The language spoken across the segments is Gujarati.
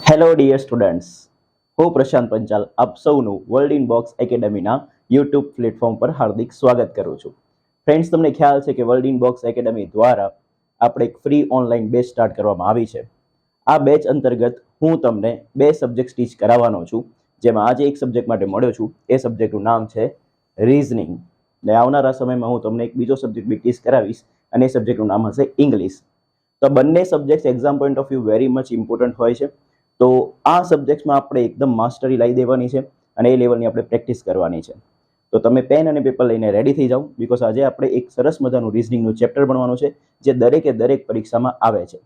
હેલો ડિયર સ્ટુડન્ટ્સ, હું પ્રશાંત પંચાલ આપ સૌનું વર્લ્ડ ઇન બોક્સ એકેડમીના યુટ્યુબ પ્લેટફોર્મ પર હાર્દિક સ્વાગત કરું છું. ફ્રેન્ડ્સ, તમને ખ્યાલ છે કે વર્લ્ડ ઇન બોક્સ એકેડમી દ્વારા આપણે એક ફ્રી ઓનલાઈન બેચ સ્ટાર્ટ કરવામાં આવી છે. આ બેચ અંતર્ગત હું તમને બે સબ્જેક્ટ ટીચ કરાવવાનો છું, જેમાં આજે એક સબ્જેક્ટ માટે મળ્યો છું. એ સબ્જેક્ટનું નામ છે રીઝનિંગ, ને આવનારા સમયમાં હું તમને એક બીજો સબ્જેક્ટ બી ટીચ કરાવીશ, અને એ સબ્જેક્ટનું નામ હશે ઇંગ્લિશ. તો બંને subject exam point of view very much important હોય છે. તો આ સબ્જેક્ટમાં આપણે એકદમ માસ્ટરી લાવી દેવાની છે અને એ લેવલની આપણે પ્રેક્ટિસ કરવાની છે. તો તમે પેન અને પેપર લઈને રેડી થઈ જાઓ, બીકોઝ આજે આપણે એક સરસ મજાનું રિઝનિંગનું ચેપ્ટર ભણવાનું છે, જે દરેક પરીક્ષામાં આવે છે.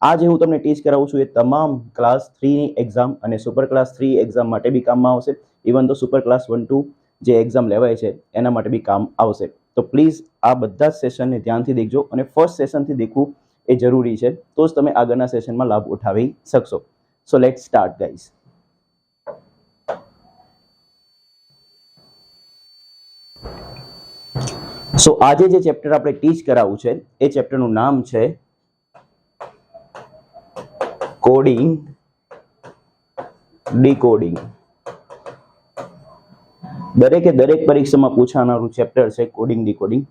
આજે હું તમને ટીચ કરાવું છું એ તમામ ક્લાસ 3ની એક્ઝામ અને સુપર ક્લાસ 3 એક્ઝામ માટે બી કામમાં આવશે. ઇવન તો સુપર ક્લાસ 1-2 જે એક્ઝામ લેવાય છે એના માટે બી કામ આવશે. તો પ્લીઝ આ બધા જ સેશનને ધ્યાનથી દેખજો, અને ફર્સ્ટ સેશનથી દેખવું એ જરૂરી છે, તો જ તમે આગળના સેશનમાં લાભ ઉઠાવી શકશો. So let's start, guys. So આજે જે ચેપ્ટર આપણે ટીચ કરાવવું છે એ ચેપ્ટરનું નામ છે કોડિંગ ડીકોડિંગ. દરેક પરીક્ષામાં પૂછાનારું ચેપ્ટર છે કોડિંગ ડીકોડિંગ.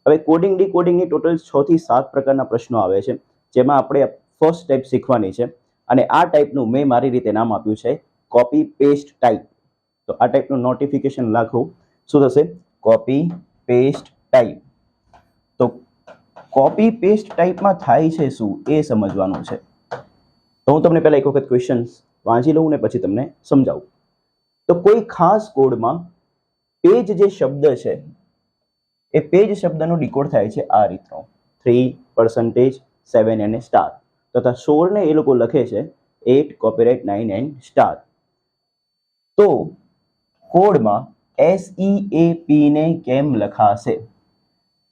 હવે કોડિંગ ડીકોડિંગની ટોટલ 6 થી 7 પ્રકારના પ્રશ્નો આવે છે, જેમાં આપણે ફર્સ્ટ ટાઈપ શીખવાની છે. અને આ ટાઈપનું મેં મારી રીતે નામ આપ્યું છે કોપી પેસ્ટ ટાઈપ. તો આ ટાઈપનું નોટિફિકેશન લાખું, શું થશે? Copy paste type. તો કોપી પેસ્ટ ટાઈપમાં થાય છે શું એ સમજવાનું છે. તો હું તમને પહેલા એક વખત ક્વેશ્ચન્સ વાંચી લઉં ને પછી તમને સમજાવું. તો કોઈ ખાસ કોડમાં પેજ જે શબ્દ છે એ પેજ શબ્દનો ડીકોડ થાય છે આ રીતનો 3%, 7 અને સ્ટાર. તથા 16 ને એ લોકો લખે છે 8, કોપીરાઇટ 9 એન્ડ સ્ટાર. તો કોડમાં SEAP ને કેમ લખાશે?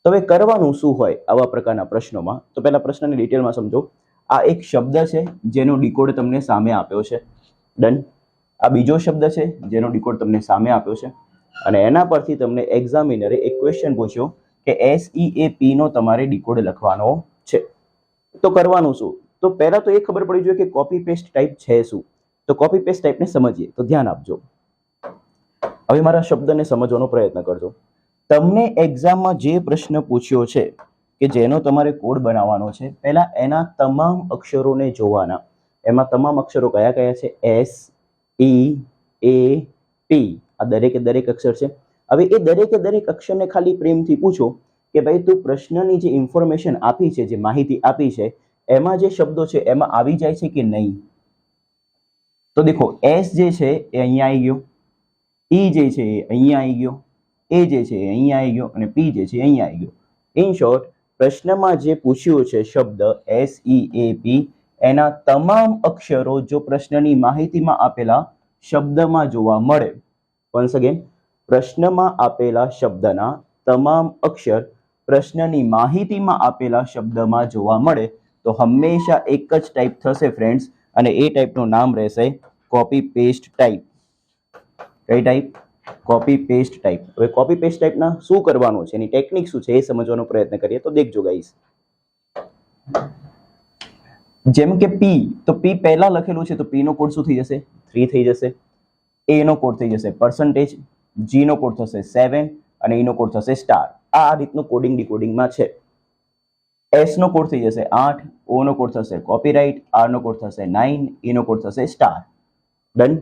તો હવે કરવાનું શું હોય આવા પ્રકારના પ્રશ્નોમાં? તો પહેલા પ્રશ્નની ડિટેલમાં સમજો. આ એક શબ્દ છે જેનો ડીકોડ તમને સામે આપ્યો છે, ડન. આ બીજો શબ્દ છે જેનો ડીકોડ તમને સામે આપ્યો છે, અને એના પરથી તમને એક્ઝામિનરે એક ક્વેશ્ચન પૂછ્યો કે SEAP નો તમારે ડીકોડ લખવાનો છે. તો કરવાનું શું? તો પહેલા તો એ ખબર પડી જોઈએ કે કોપી પેસ્ટ ટાઈપ છે શું. તો કોપી પેસ્ટ ટાઈપને સમજીએ. તો ધ્યાન આપજો. હવે મારા શબ્દને સમજવાનો પ્રયત્ન કરજો. તમને એક્ઝામમાં જે પ્રશ્ન પૂછ્યો છે કે જેનો તમારે કોડ બનાવવાનો છે, પહેલા એના તમામ અક્ષરોને જોવાના. એમાં તમામ અક્ષરો કયા કયા છે? SEAP. આ દરેક અક્ષર છે. હવે એ દરેક અક્ષરને ખાલી પ્રેમથી પૂછો કે ભાઈ તું પ્રશ્નની જે ઇન્ફોર્મેશન આપી છે, જે માહિતી આપી છે, એમાં જે શબ્દો છે એમાં આવી જાય છે કે નહીં. તો દેખો, S જે છે એ અહીંયા આવી ગયો, E જે છે એ અહીંયા આવી ગયો, A જે છે એ અહીંયા આવી ગયો, અને P જે છે અહીંયા આવી ગયો. ઇન શોર્ટ, પ્રશ્નમાં જે પૂછ્યું છે શબ્દ SEAP, એના તમામ અક્ષરો જો પ્રશ્નની માહિતીમાં આપેલા શબ્દમાં જોવા મળે. વન્સ અગેન, પ્રશ્નમાં આપેલા શબ્દના તમામ અક્ષર પ્રશ્નની માહિતીમાં આપેલા શબ્દમાં જોવા મળે તો હંમેશા એક જ ટાઈપ થશે ફ્રેન્ડ્સ, અને એ ટાઈપનું નામ રહેશે કોપી પેસ્ટ ટાઈપ. કઈ ટાઈપ? Copy paste type. હવે કોપી પેસ્ટ ટાઈપના શું કરવાનું છે, એની ટેકનિક શું છે એ સમજવાનો પ્રયત્ન કરીએ. તો દેખજો ગાઈસ, જેમ કે P, તો P પહેલા લખેલું છે તો P નો કોડ શું થઈ જશે? 3 થઈ જશે. A નો કોડ થઈ જશે %, G નો કોડ થશે 7 અને E નો કોડ થશે સ્ટાર. આ રીતનું કોડિંગ ડીકોડિંગમાં છે. S નો કોડ થઈ જશે 8, O નો કોડ થશે કોપીરાઇટ, R નો કોડ થશે 9, E નો કોડ થશે સ્ટાર. ડન.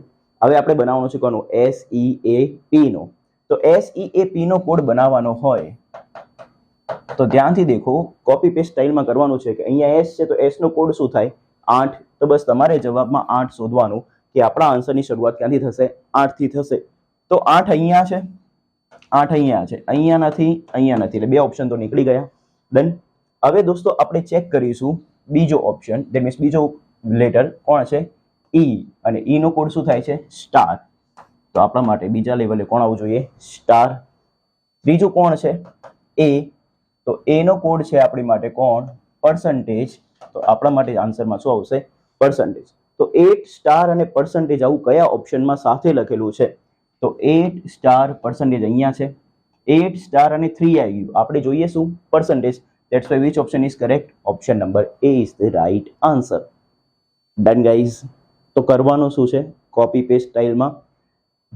હવે આપણે બનાવવાનો છે કોનો? SEAP નો. તો SEAP નો કોડ બનાવવાનો હોય તો ધ્યાનથી દેખો, કોપી પેસ્ટ સ્ટાઇલમાં કરવાનું છે કે અહીંયા S છે તો S નો કોડ શું થાય? 8. તો બસ તમારે જવાબમાં 8 શોધવાનું કે આપણા આન્સરની શરૂઆત ક્યાંથી થશે? 8 થી થશે. તો 8 અહીંયા છે, 8 અહીંયા છે, અહીંયા નથી, એટલે બે ઓપ્શન તો નીકળી ગયા. ડન. હવે દોસ્તો આપણે ચેક કરીશું બીજો ઓપ્શન, ધેટ મીન્સ બીજો લેટર કોણ છે? E, અને E નો કોડ શું થાય છે? સ્ટાર. તો આપણા માટે બીજા લેવલે કોણ આવવું જોઈએ? સ્ટાર. ત્રીજું કોણ છે? A. તો A નો કોડ છે આપણી માટે કોણ? %. તો આપણા માટે આન્સરમાં શું આવશે? %. તો 8 સ્ટાર અને % આવું કયા ઓપ્શનમાં સાથે લખેલું છે? તો 8 સ્ટાર % અહીંયા છે, 8 સ્ટાર અને 3 આવી ગયું. આપણે જોઈએ શું? %. That's why which option is correct? Option number A is the right answer. Done, guys. તો કરવાનું શું છે, કોપી પેસ્ટ સ્ટાઇલમાં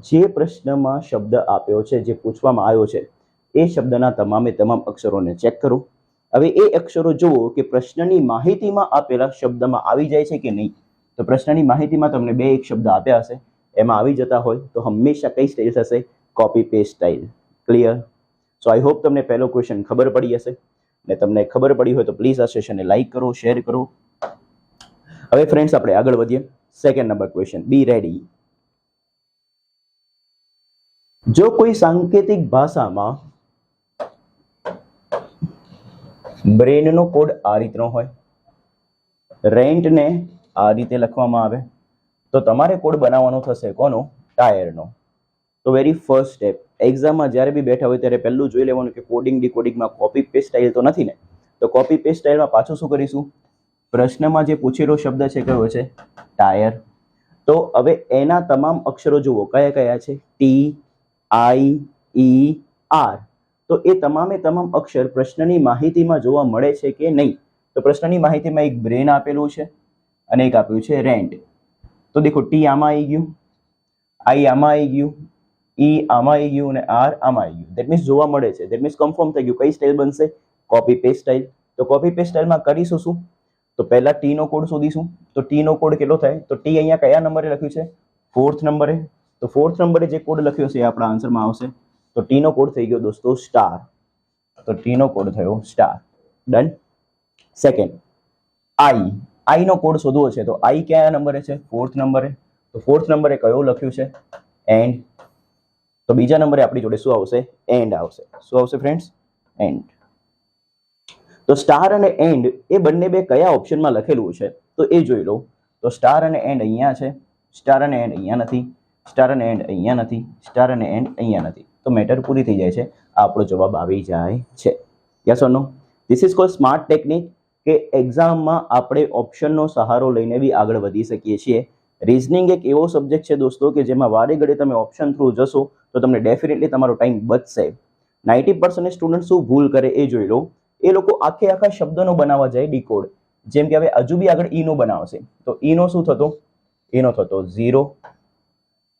જે પ્રશ્નમાં શબ્દ આપ્યો છે, જે પૂછવામાં આવ્યો છે, એ શબ્દના તમામે તમામ અક્ષરોને ચેક કરો. હવે એ અક્ષરો જુઓ કે પ્રશ્નની માહિતીમાં આપેલા શબ્દમાં આવી જાય છે કે નહીં. તો પ્રશ્નની માહિતીમાં તમને બે એક શબ્દ આપ્યા હશે, એમાં આવી જતા હોય તો હંમેશા કઈ સ્ટાઇલ થશે, copy paste style. Clear? So I hope તમને પહેલો ક્વેશ્ચન ખબર પડી હશે, ને તમને ખબર પડી હોય તો પ્લીઝ આ સેશનને લાઈક કરો, શેર કરો. હવે ફ્રેન્ડ્સ આપણે આગળ વધીએ. સેકન્ડ નંબર ક્વેશ્ચન, બી રેડી. જો કોઈ સાંકેતિક ભાષામાં બ્રેનનો કોડ આ રીતનો હોય, રેન્ટને આ રીતે લખવામાં આવે, તો તમારે કોડ બનાવવાનો થશે કોનો, ટાયરનો. તો વેરી ફર્સ્ટ સ્ટેપ, એક્ઝામમાં જ્યારે બી બેઠા હોય ત્યારે પહેલું જોઈ લેવાનું કે કોડિંગ ડીકોડિંગમાં કોપી પેસ્ટ સ્ટાઇલ તો નથી ને. તો કોપી પેસ્ટ સ્ટાઇલમાં પાછું શું કરીશું, પ્રશ્નમાં જે પૂછેલો શબ્દ છે કયો છે, ટાયર. તો હવે એના તમામ અક્ષરો જુઓ કયા કયા છે, ટી, આઈ, ઈ, આર. તો એ તમામે તમામ અક્ષર પ્રશ્નની માહિતીમાં જોવા મળે છે કે નહીં. તો પ્રશ્નની માહિતીમાં એક બ્રેન આપેલું છે અને એક આપ્યું છે રેન્ટ. તો દેખો ટી આમાં આવી ગયું, આઈ આમાં આવી ગયું, ઈ આમાં આવી ગયું અને આર આમાં આવી ગયું. દેટ મીન્સ જોવા મળે છે. દેટ મીન્સ કન્ફર્મ થઈ ગયું. કઈ સ્ટાઇલ બનશે, કોપી પેસ્ટ સ્ટાઇલ. તો કોપી પેસ્ટ સ્ટાઇલમાં કરીશું શું, તો પહેલા ટી નો કોડ શોધીશું. તો ટી નો કોડ કેટલો થાય, તો ટી અહીંયા કયા નંબરે લખ્યું છે, 4th નંબરે. તો 4th નંબરે જે કોડ લખ્યો છે એ આપણા આન્સરમાં આવશે. તો ટી નો કોડ થઈ ગયો દોસ્તો સ્ટાર. તો ટી નો કોડ થયો સ્ટાર. ડન. સેકન્ડ, આઈ નો કોડ શોધવો છે. તો આઈ કયા નંબરે છે, 4th નંબરે. તો 4th નંબરે કયો લખ્યું છે, એન્ડ. તો બીજા નંબરે આપણી જોડે શું આવશે, એન્ડ આવશે. શું આવશે ફ્રેન્ડ્સ, એન્ડ. તો સ્ટાર અને એન્ડ એ બંને બે કયા ઓપ્શનમાં લખેલું છે તો એ જોઈ લો. તો સ્ટાર અને એન્ડ અહીંયા છે, સ્ટાર અને એન્ડ અહીંયા નથી, સ્ટાર અને એન્ડ અહીંયા નથી, સ્ટાર અને એન્ડ અહીંયા નથી. તો મેટર પૂરી થઈ જાય છે, આપણો જવાબ આવી જાય છે. Yes or no? This is called smart technique, કે એક્ઝામમાં આપણે ઓપ્શનનો સહારો લઈને બી આગળ વધી શકીએ છીએ. રીઝનિંગ એક એવો સબ્જેક્ટ છે દોસ્તો કે જેમાં વારે ઘડે તમે ઓપ્શન થ્રુ જશો તો તમને ડેફિનેટલી તમારો ટાઈમ બચશે. 90% સ્ટુડન્ટ શું ભૂલ કરે એ જોઈ લો. એ લોકો આખે આખા શબ્દનો બનાવવા જાય ડીકોડ. જેમ કે હવે હજુ બી આગળ ઈ નો બનાવશે, તો ઈ નો શું થતો, ઈ નો થતો 0,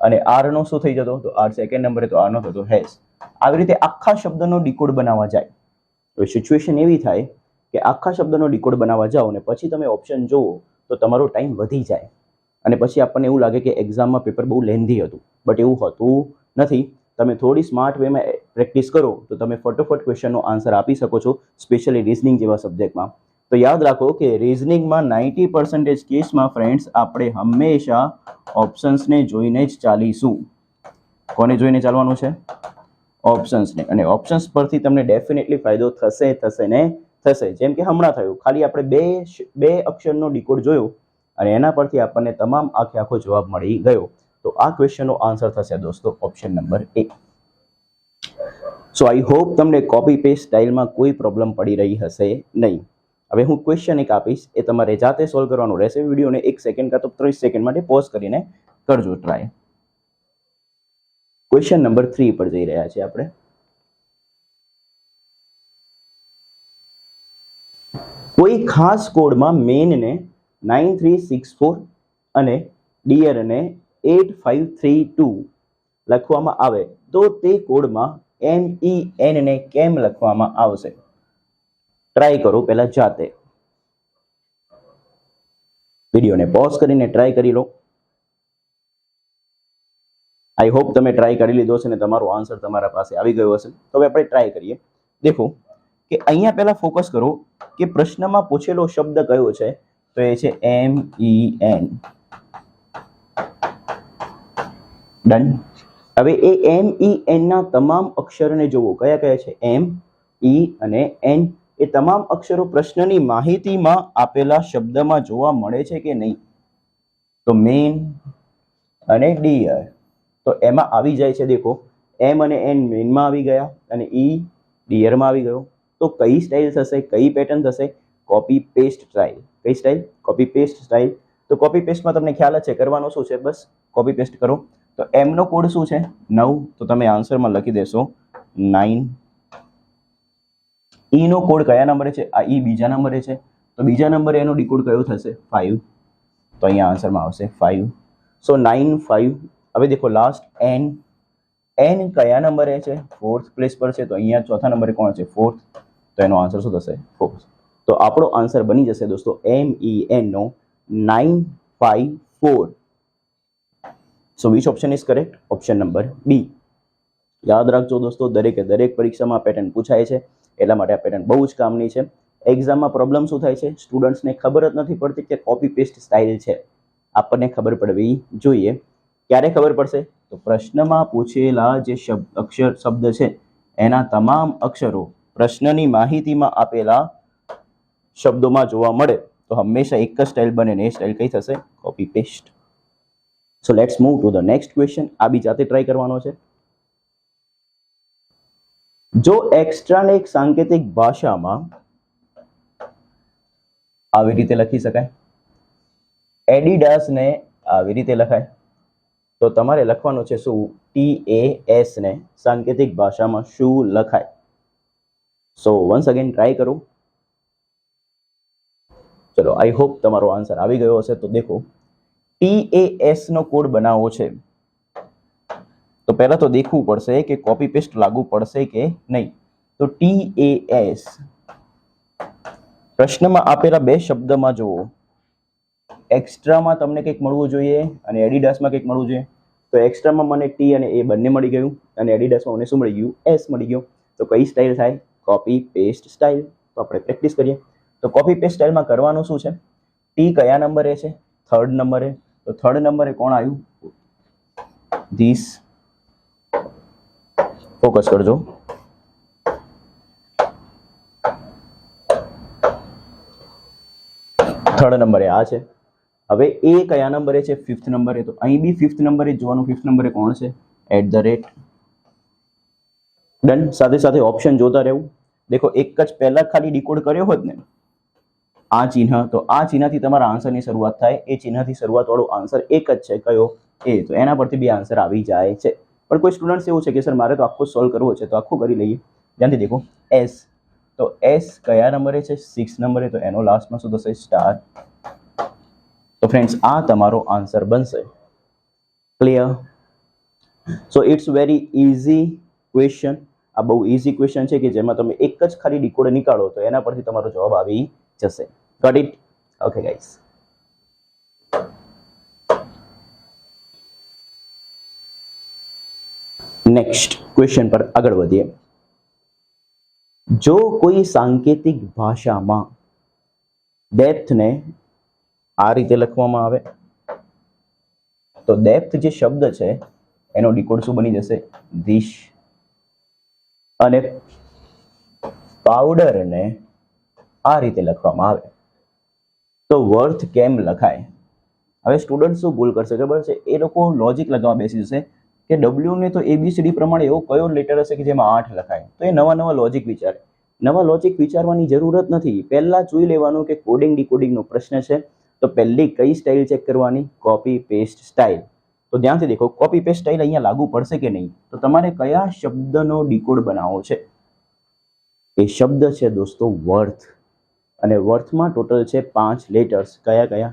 અને આર નો શું થઈ જતો, તો આર સેકન્ડ નંબરે, તો આર નો થતો હેઝ. આવી રીતે આખા શબ્દનો ડીકોડ બનાવવા જાય. તો સિચ્યુએશન એવી થાય કે આખા શબ્દનો ડીકોડ બનાવવા જાઓ અને પછી તમે ઓપ્શન જોવો તો તમારો ટાઈમ વધી જાય અને પછી આપણને એવું લાગે કે એક્ઝામમાં પેપર બહુ લેન્ધી હતું. બટ એવું હોતું નથી. તમે થોડી સ્માર્ટ વેમાં પ્રેક્ટિસ કરો તો તમે ફટોફટ ક્વેશ્ચનનો આન્સર આપી શકો છો, સ્પેશિયલી રીઝનિંગ જેવા સબ્જેક્ટમાં. તો યાદ રાખો કે રીઝનિંગમાં 90% કેસમાં ફ્રેન્ડ્સ આપણે હંમેશા ઓપ્શન્સને જોઈને જ ચાલીશું. કોને જોઈને ચાલવાનું છે, ઓપ્શન્સને. અને ઓપ્શન્સ પરથી તમને ડેફિનેટલી ફાયદો થશે ને થશે. જેમ કે હમણાં થયું, ખાલી આપણે બે અક્ષરનો ડીકોડ જોયો અને એના પરથી આપણને તમામ આખો જવાબ મળી ગયો. તો આ ક્વેશ્ચનનો આન્સર થશે દોસ્તો option number A. So I hope તમને કોપી પેસ્ટ સ્ટાઇલમાં કોઈ પ્રોબ્લેમ પડી રહી હશે નહીં. હવે હું ક્વેશ્ચન એક આપીશ, એ તમારે જાતે સોલ્વ કરવાનું રહેશે. વિડીયોને 1 સેકન્ડ કાં તો 30 સેકન્ડ માટે પોઝ કરીને કરજો ટ્રાય. ક્વેશ્ચન નંબર 3 પર જઈ રહ્યા છીએ આપણે. કોઈ ખાસ કોડમાં મેનને 9364 અને ડિયરને 8532 લખવામાં આવે તો તે કોડમાં MEN ને કેમ લખવામાં આવશે? ટ્રાય કરો પહેલા જાતે. વિડીયોને પોઝ કરીને ટ્રાય કરી લો. આઈ હોપ તમે ટ્રાય કરી લીધો છે ને તમારો આન્સર તમારા પાસે આવી ગયો હશે. તો હવે આપણે ટ્રાય કરીએ. દેખો કે અહીંયા પહેલા ફોકસ કરો કે પ્રશ્નમાં પૂછેલો શબ્દ કયો છે, તો એ છે MEN. ડન. હવે એ MEN ના તમામ અક્ષરને જુઓ, કયા કયા છે, M, E અને N. એ તમામ અક્ષરો પ્રશ્નની માહિતીમાં આપેલા શબ્દમાં જોવા મળે છે કે નહીં? તો મેન અને ડિયર, તો એમાં આવી જાય છે. દેખો M અને N મેનમાં આવી ગયા અને E ડિયરમાં આવી ગયો. તો કઈ સ્ટાઇલ થશે, કઈ પેટર્ન થશે? Copy paste style. કઈ સ્ટાઇલ? Copy paste style. તો કોપી પેસ્ટમાં તમને ખ્યાલ જ છે, કરવાનું શું છે, બસ કોપી પેસ્ટ કરો. તો M નો કોડ શું છે, 9, તો તમે આન્સરમાં લખી દેશો 9. E નો કોડ કયા નંબરે છે, આ E બીજા નંબરે છે, તો બીજા નંબરે એનો ડીકોડ કયો થશે, 5. તો અહીંયા આન્સરમાં આવશે 5. સો 9 5. હવે દેખો લાસ્ટ n. n કયા નંબરે છે? 4th પ્લેસ પર છે, તો અહીંયા ચોથા નંબરે કોણ છે? 4th. તો એનો આન્સર શું થશે? 4th. તો આપણો આન્સર બની જશે દોસ્તો MEN નો 954. So which option is correct? Option number B. યાદ રાખજો દોસ્તો, દરેક પરીક્ષામાં પેટર્ન પૂછાય છે, એટલા માટે આ પેટર્ન બહુ જ કામની છે. એક્ઝામમાં પ્રોબ્લેમ શું થાય છે? સ્ટુડન્ટ્સને ખબર જ નથી પડતી કે કોપી પેસ્ટ સ્ટાઇલ છે. આપણને ખબર પડવી જોઈએ. ક્યારે ખબર પડશે? તો પ્રશ્નમાં પૂછેલા જે શબ્દ છે એના તમામ અક્ષરો પ્રશ્નની માહિતીમાં આપેલા શબ્દોમાં જોવા મળે તો હંમેશા એક જ સ્ટાઇલ બને ને એ સ્ટાઇલ કઈ થશે? Copy paste. So let's move to the next question. આ બી જાતે ટ્રાય કરવાનો છે. જો એક્સ્ટ્રાને એક સાંકેતિક ભાષામાં આવી રીતે લખી શકાય, એડિડાસને આવી રીતે લખાય, તો તમારે લખવાનું છે શું? TAS ને સાંકેતિક ભાષામાં શું લખાય? સો વન્સ અગેન ટ્રાય કરો. ચલો, આઈ હોપ તમારો આન્સર આવી ગયો હશે. તો દેખો, TAS નો કોડ બનાવવો છે તો પહેલા તો દેખવું પડશે કે કોપી પેસ્ટ લાગુ પડશે કે નહીં. તો TAS પ્રશ્નમાં આપેલા બે શબ્દમાં જુઓ, એક્સ્ટ્રામાં તમને કંઈક મળવું જોઈએ અને એડિડાસમાં કંઈક મળવું જોઈએ. તો એક્સ્ટ્રામાં મને T અને A બંને મળી ગયું અને એડિડાસમાં મને શું મળી ગયું? S મળી ગયું. તો કઈ સ્ટાઇલ થાય? Copy paste style. તો આપણે પ્રેક્ટિસ કરીએ. તો કોપી પેસ્ટ સ્ટાઇલમાં કરવાનું શું છે? T કયા નંબરે છે? 3rd નંબરે. તો 3rd નંબરે કોણ આવ્યું? ધીસ. ફોકસ કરજો. થર્ડ નંબરે આ છે. હવે એ કયા નંબરે છે? 5th નંબરે. તો અહીં બી 5th નંબરે જોવાનું. 5th નંબરે કોણ છે? @ ડન. સાથે સાથે ઓપ્શન જોતા રહેવું. દેખો, એક જ પહેલા ખાલી ડીકોડ કર્યો હોત ને આ ચિહ્ન, તો આ ચિહ્નથી તમારા આન્સરની શરૂઆત થાય. એ ચિહ્નથી શરૂઆત વાળો આન્સર એક જ છે. કયો? એ. તો એના પરથી બી આન્સર આવી જાય છે. પણ કોઈ સ્ટુડન્ટ્સ એવું છે કે સર મારે તો આખું સોલ્વ કરવો છે, તો આખું કરી લઈએ. ધ્યાનથી દેખો, S. તો S કયા નંબરે છે? 6 નંબરે. તો એનો લાસ્ટમાં શું થશે? સ્ટાર. તો ફ્રેન્ડ્સ, આ તમારો આન્સર બનશે. Clear? So it's very easy question. આ બહુ ઇઝી ક્વેશ્ચન છે કે જેમાં તમે એક જ ખાલી ડીકોડ નીકાળો તો એના પરથી તમારો જવાબ આવી જશે. Got it? Okay guys. Next question પર આગળ વધીએ. જો કોઈ સાંકેતિક ભાષામાં ડેપ્થને આ રીતે લખવામાં આવે તો ડેપ્થ જે શબ્દ છે એનો ડીકોડ શું બની જશે? ધીસ. અને પાવડરને આ રીતે લખવામાં આવે તો વર્થ કેમ લખાય? હવે સ્ટુડન્ટ શું ભૂલ કરશે ખબર છે? એ લોકો લોજિક લગાવવા બેસી જશે કે W ને તો ABCD પ્રમાણે એવો કયો લેટર હશે કે જેમાં 8 લખાય. તો એ નવા લોજિક વિચારે. નવા લોજિક વિચારવાની જરૂરત નથી. પહેલા જોઈ લેવાનું કે કોડિંગ ડીકોડિંગનો પ્રશ્ન છે તો પહેલી કઈ સ્ટાઇલ ચેક કરવાની? Copy paste style. તો ધ્યાનથી દેખો, કોપી પેસ્ટ સ્ટાઇલ અહીંયા લાગુ પડશે કે નહીં? તો તમારે કયા શબ્દનો ડીકોડ બનાવવો છે? એ શબ્દ છે દોસ્તો વર્થ. અને વર્થમાં ટોટલ છે 5 લેટર્સ. કયા?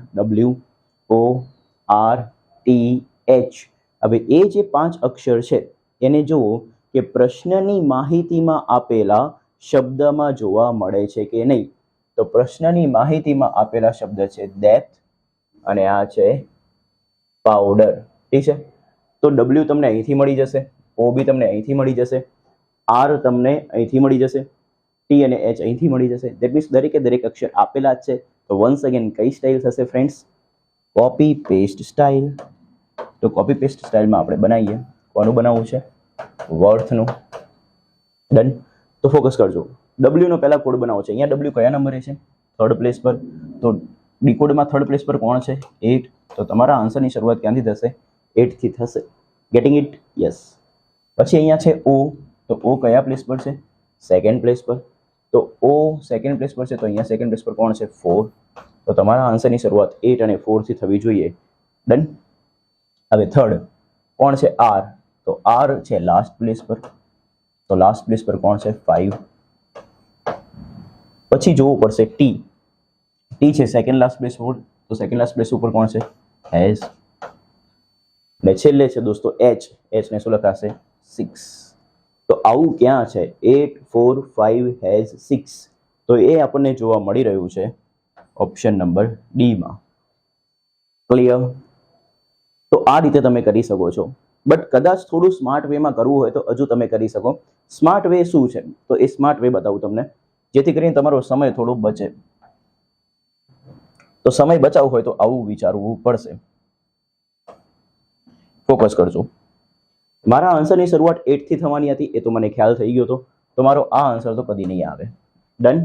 WORTH. હવે એ જે 5 અક્ષર છે એને જુઓ કે પ્રશ્નની માહિતીમાં આપેલા શબ્દમાં જોવા મળે છે કે નહીં. તો પ્રશ્નની માહિતીમાં આપેલા શબ્દ છે ડેપ્થ અને આ છે પાવડર. ઠીક છે? તો W તમને અહીંથી મળી જશે, O બી તમને અહીંથી મળી જશે, R તમને અહીંથી મળી જશે, T અને H અહીંથી મળી જશે. દેટ મીન્સ દરેક અક્ષર આપેલા જ છે. તો વન્સ અગેન કઈ સ્ટાઇલ થશે ફ્રેન્ડ્સ? Copy paste style. તો કોપી પેસ્ટ સ્ટાઇલમાં આપણે બનાવીએ. કોનું બનાવવું છે? વર્થનું. ડન. તો ફોકસ કરજો. W નો પહેલા કોડ બનાવો છે. અહીંયા W કયા નંબરે છે? 3rd પ્લેસ પર. તો ડીકોડમાં 3rd પ્લેસ પર કોણ છે? 8. તો તમારા આન્સરની શરૂઆત ક્યાંથી થશે? 8 થી થશે. Getting it? યસ. પછી અહીંયા છે O. તો O કયા પ્લેસ પર છે? 2nd પ્લેસ પર. તો O 2nd પ્લેસ પર છે તો અહીંયા 2nd પ્લેસ પર કોણ છે? 4. તો તમારા આન્સરની શરૂઆત 8 અને 4 થી થવી જોઈએ. ડન. હવે 3rd કોણ છે? R. તો R છે લાસ્ટ પ્લેસ પર. તો લાસ્ટ પ્લેસ પર કોણ છે? 5. પછી જોવું પડશે T. T છે સેકન્ડ લાસ્ટ પ્લેસ પર. તો સેકન્ડ લાસ્ટ પ્લેસ ઉપર કોણ છે? હેઝ. ને છેલ્લે છે દોસ્તો એચ. એચ ને શું લખાશે? 6. તો આવું ક્યાં છે? 8 4 5 હેઝ 6. તો એ આપણને જોવા મળી રહ્યું છે ઓપ્શન નંબર ડી માં. ક્લિયર? તો આ રીતે તમે કરી શકો છો. બટ કદાચ થોડું સ્માર્ટ વેમાં કરવું હોય તો હજુ તમે કરી શકો. સ્માર્ટ વે શું છે? તો એ સ્માર્ટ વે બતાવું તમને, જેથી કરીને તમારો સમય થોડો બચે. તો સમય બચાવવો હોય તો આવું વિચારવું પડશે. ફોકસ કરજો. મારા આન્સરની શરૂઆત 8 થી થવાની હતી, એ તો મને ખ્યાલ થઈ ગયો હતો. તો મારો આ આન્સર તો કદી નહીં આવે. ડન.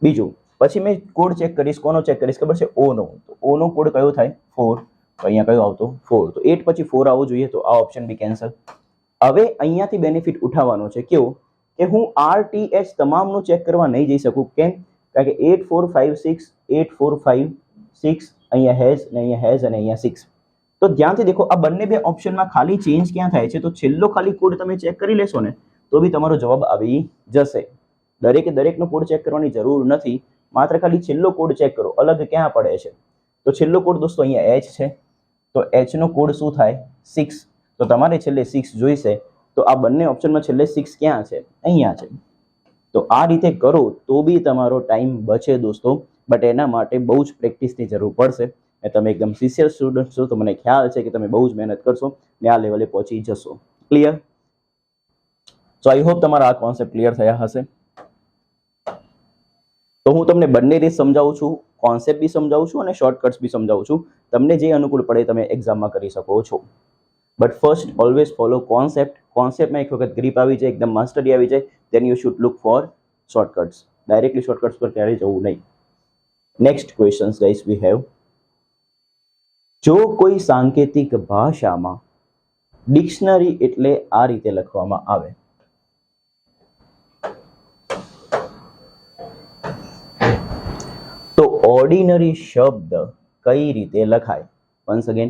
બીજું, પછી મેં કોડ ચેક કરીશ. કોનો ચેક કરીશ ખબર છે? ઓ નો. તો ઓ નો કોડ કયો થાય? 4. તો અહીંયા કયો આવતો? 4. તો 8 પછી 4 આવવું જોઈએ, તો આ ઓપ્શન બી કેન્સલ. હવે અહીંયાથી બેનિફિટ ઉઠાવવાનો છે. કેવો? કે હું RTH તમામનું ચેક કરવા નહીં જઈ શકું. કેમ? કારણ કે 8 4 5 6 8 4 5 6 અહીંયા હેઝ ને અહીંયા હેઝ અને અહીંયા 6. તો ધ્યાનથી દેખો, આ બંને બે ઓપ્શનમાં ખાલી ચેન્જ ક્યાં થાય છે? તો છેલ્લો ખાલી કોડ તમે ચેક કરી લેશો ને તો બી તમારો જવાબ આવી જશે. દરેકનો કોડ ચેક કરવાની જરૂર નથી, માત્ર ખાલી છેલ્લો કોડ ચેક કરો. અલગ ક્યાં પડે છે? તો છેલ્લો કોડ દોસ્તો અહીંયા એચ છે, તો એચ નો કોડ શું થાય? 6. તો તમારે છેલ્લે 6 જોઈશે. તો આ બંને ઓપ્શનમાં છેલ્લે 6 ક્યાં છે? અહીંયા છે. તો આ રીતે કરો તો બી તમારો ટાઈમ બચે દોસ્તો. બટ એના માટે બહુ જ પ્રેક્ટિસની જરૂર પડશે. તમે એકદમ સિન્સિયર સ્ટુડન્ટ છો તો મને ખ્યાલ છે કે તમે બહુ જ મહેનત કરશો ને આ લેવલે પહોંચી જશો. ક્લિયર? સો આઈ હોપ તમારા આ કોન્સેપ્ટ ક્લિયર થયા હશે. તો હું તમને બંને રીત સમજાવું છું, કોન્સેપ્ટ બી સમજાવું છું અને શોર્ટકટ્સ બી સમજાવું છું. તમને જે અનુકૂળ પડે તમે એક્ઝામમાં કરી શકો છો. But first always follow concept. કોન્સેપ્ટમાં એક વખત ગ્રીપ આવી જાય, એકદમ માસ્ટરી આવી જાય, then you should look for shortcuts. Directly shortcuts પર ક્યારેય જવું નહીં. Next questions guys we have. જો કોઈ સાંકેતિક ભાષામાં ડિક્શનરી એટલે આ રીતે લખવામાં આવે. તો ઓર્ડિનરી શબ્દ કઈ રીતે લખાય? વન્સ અગેન,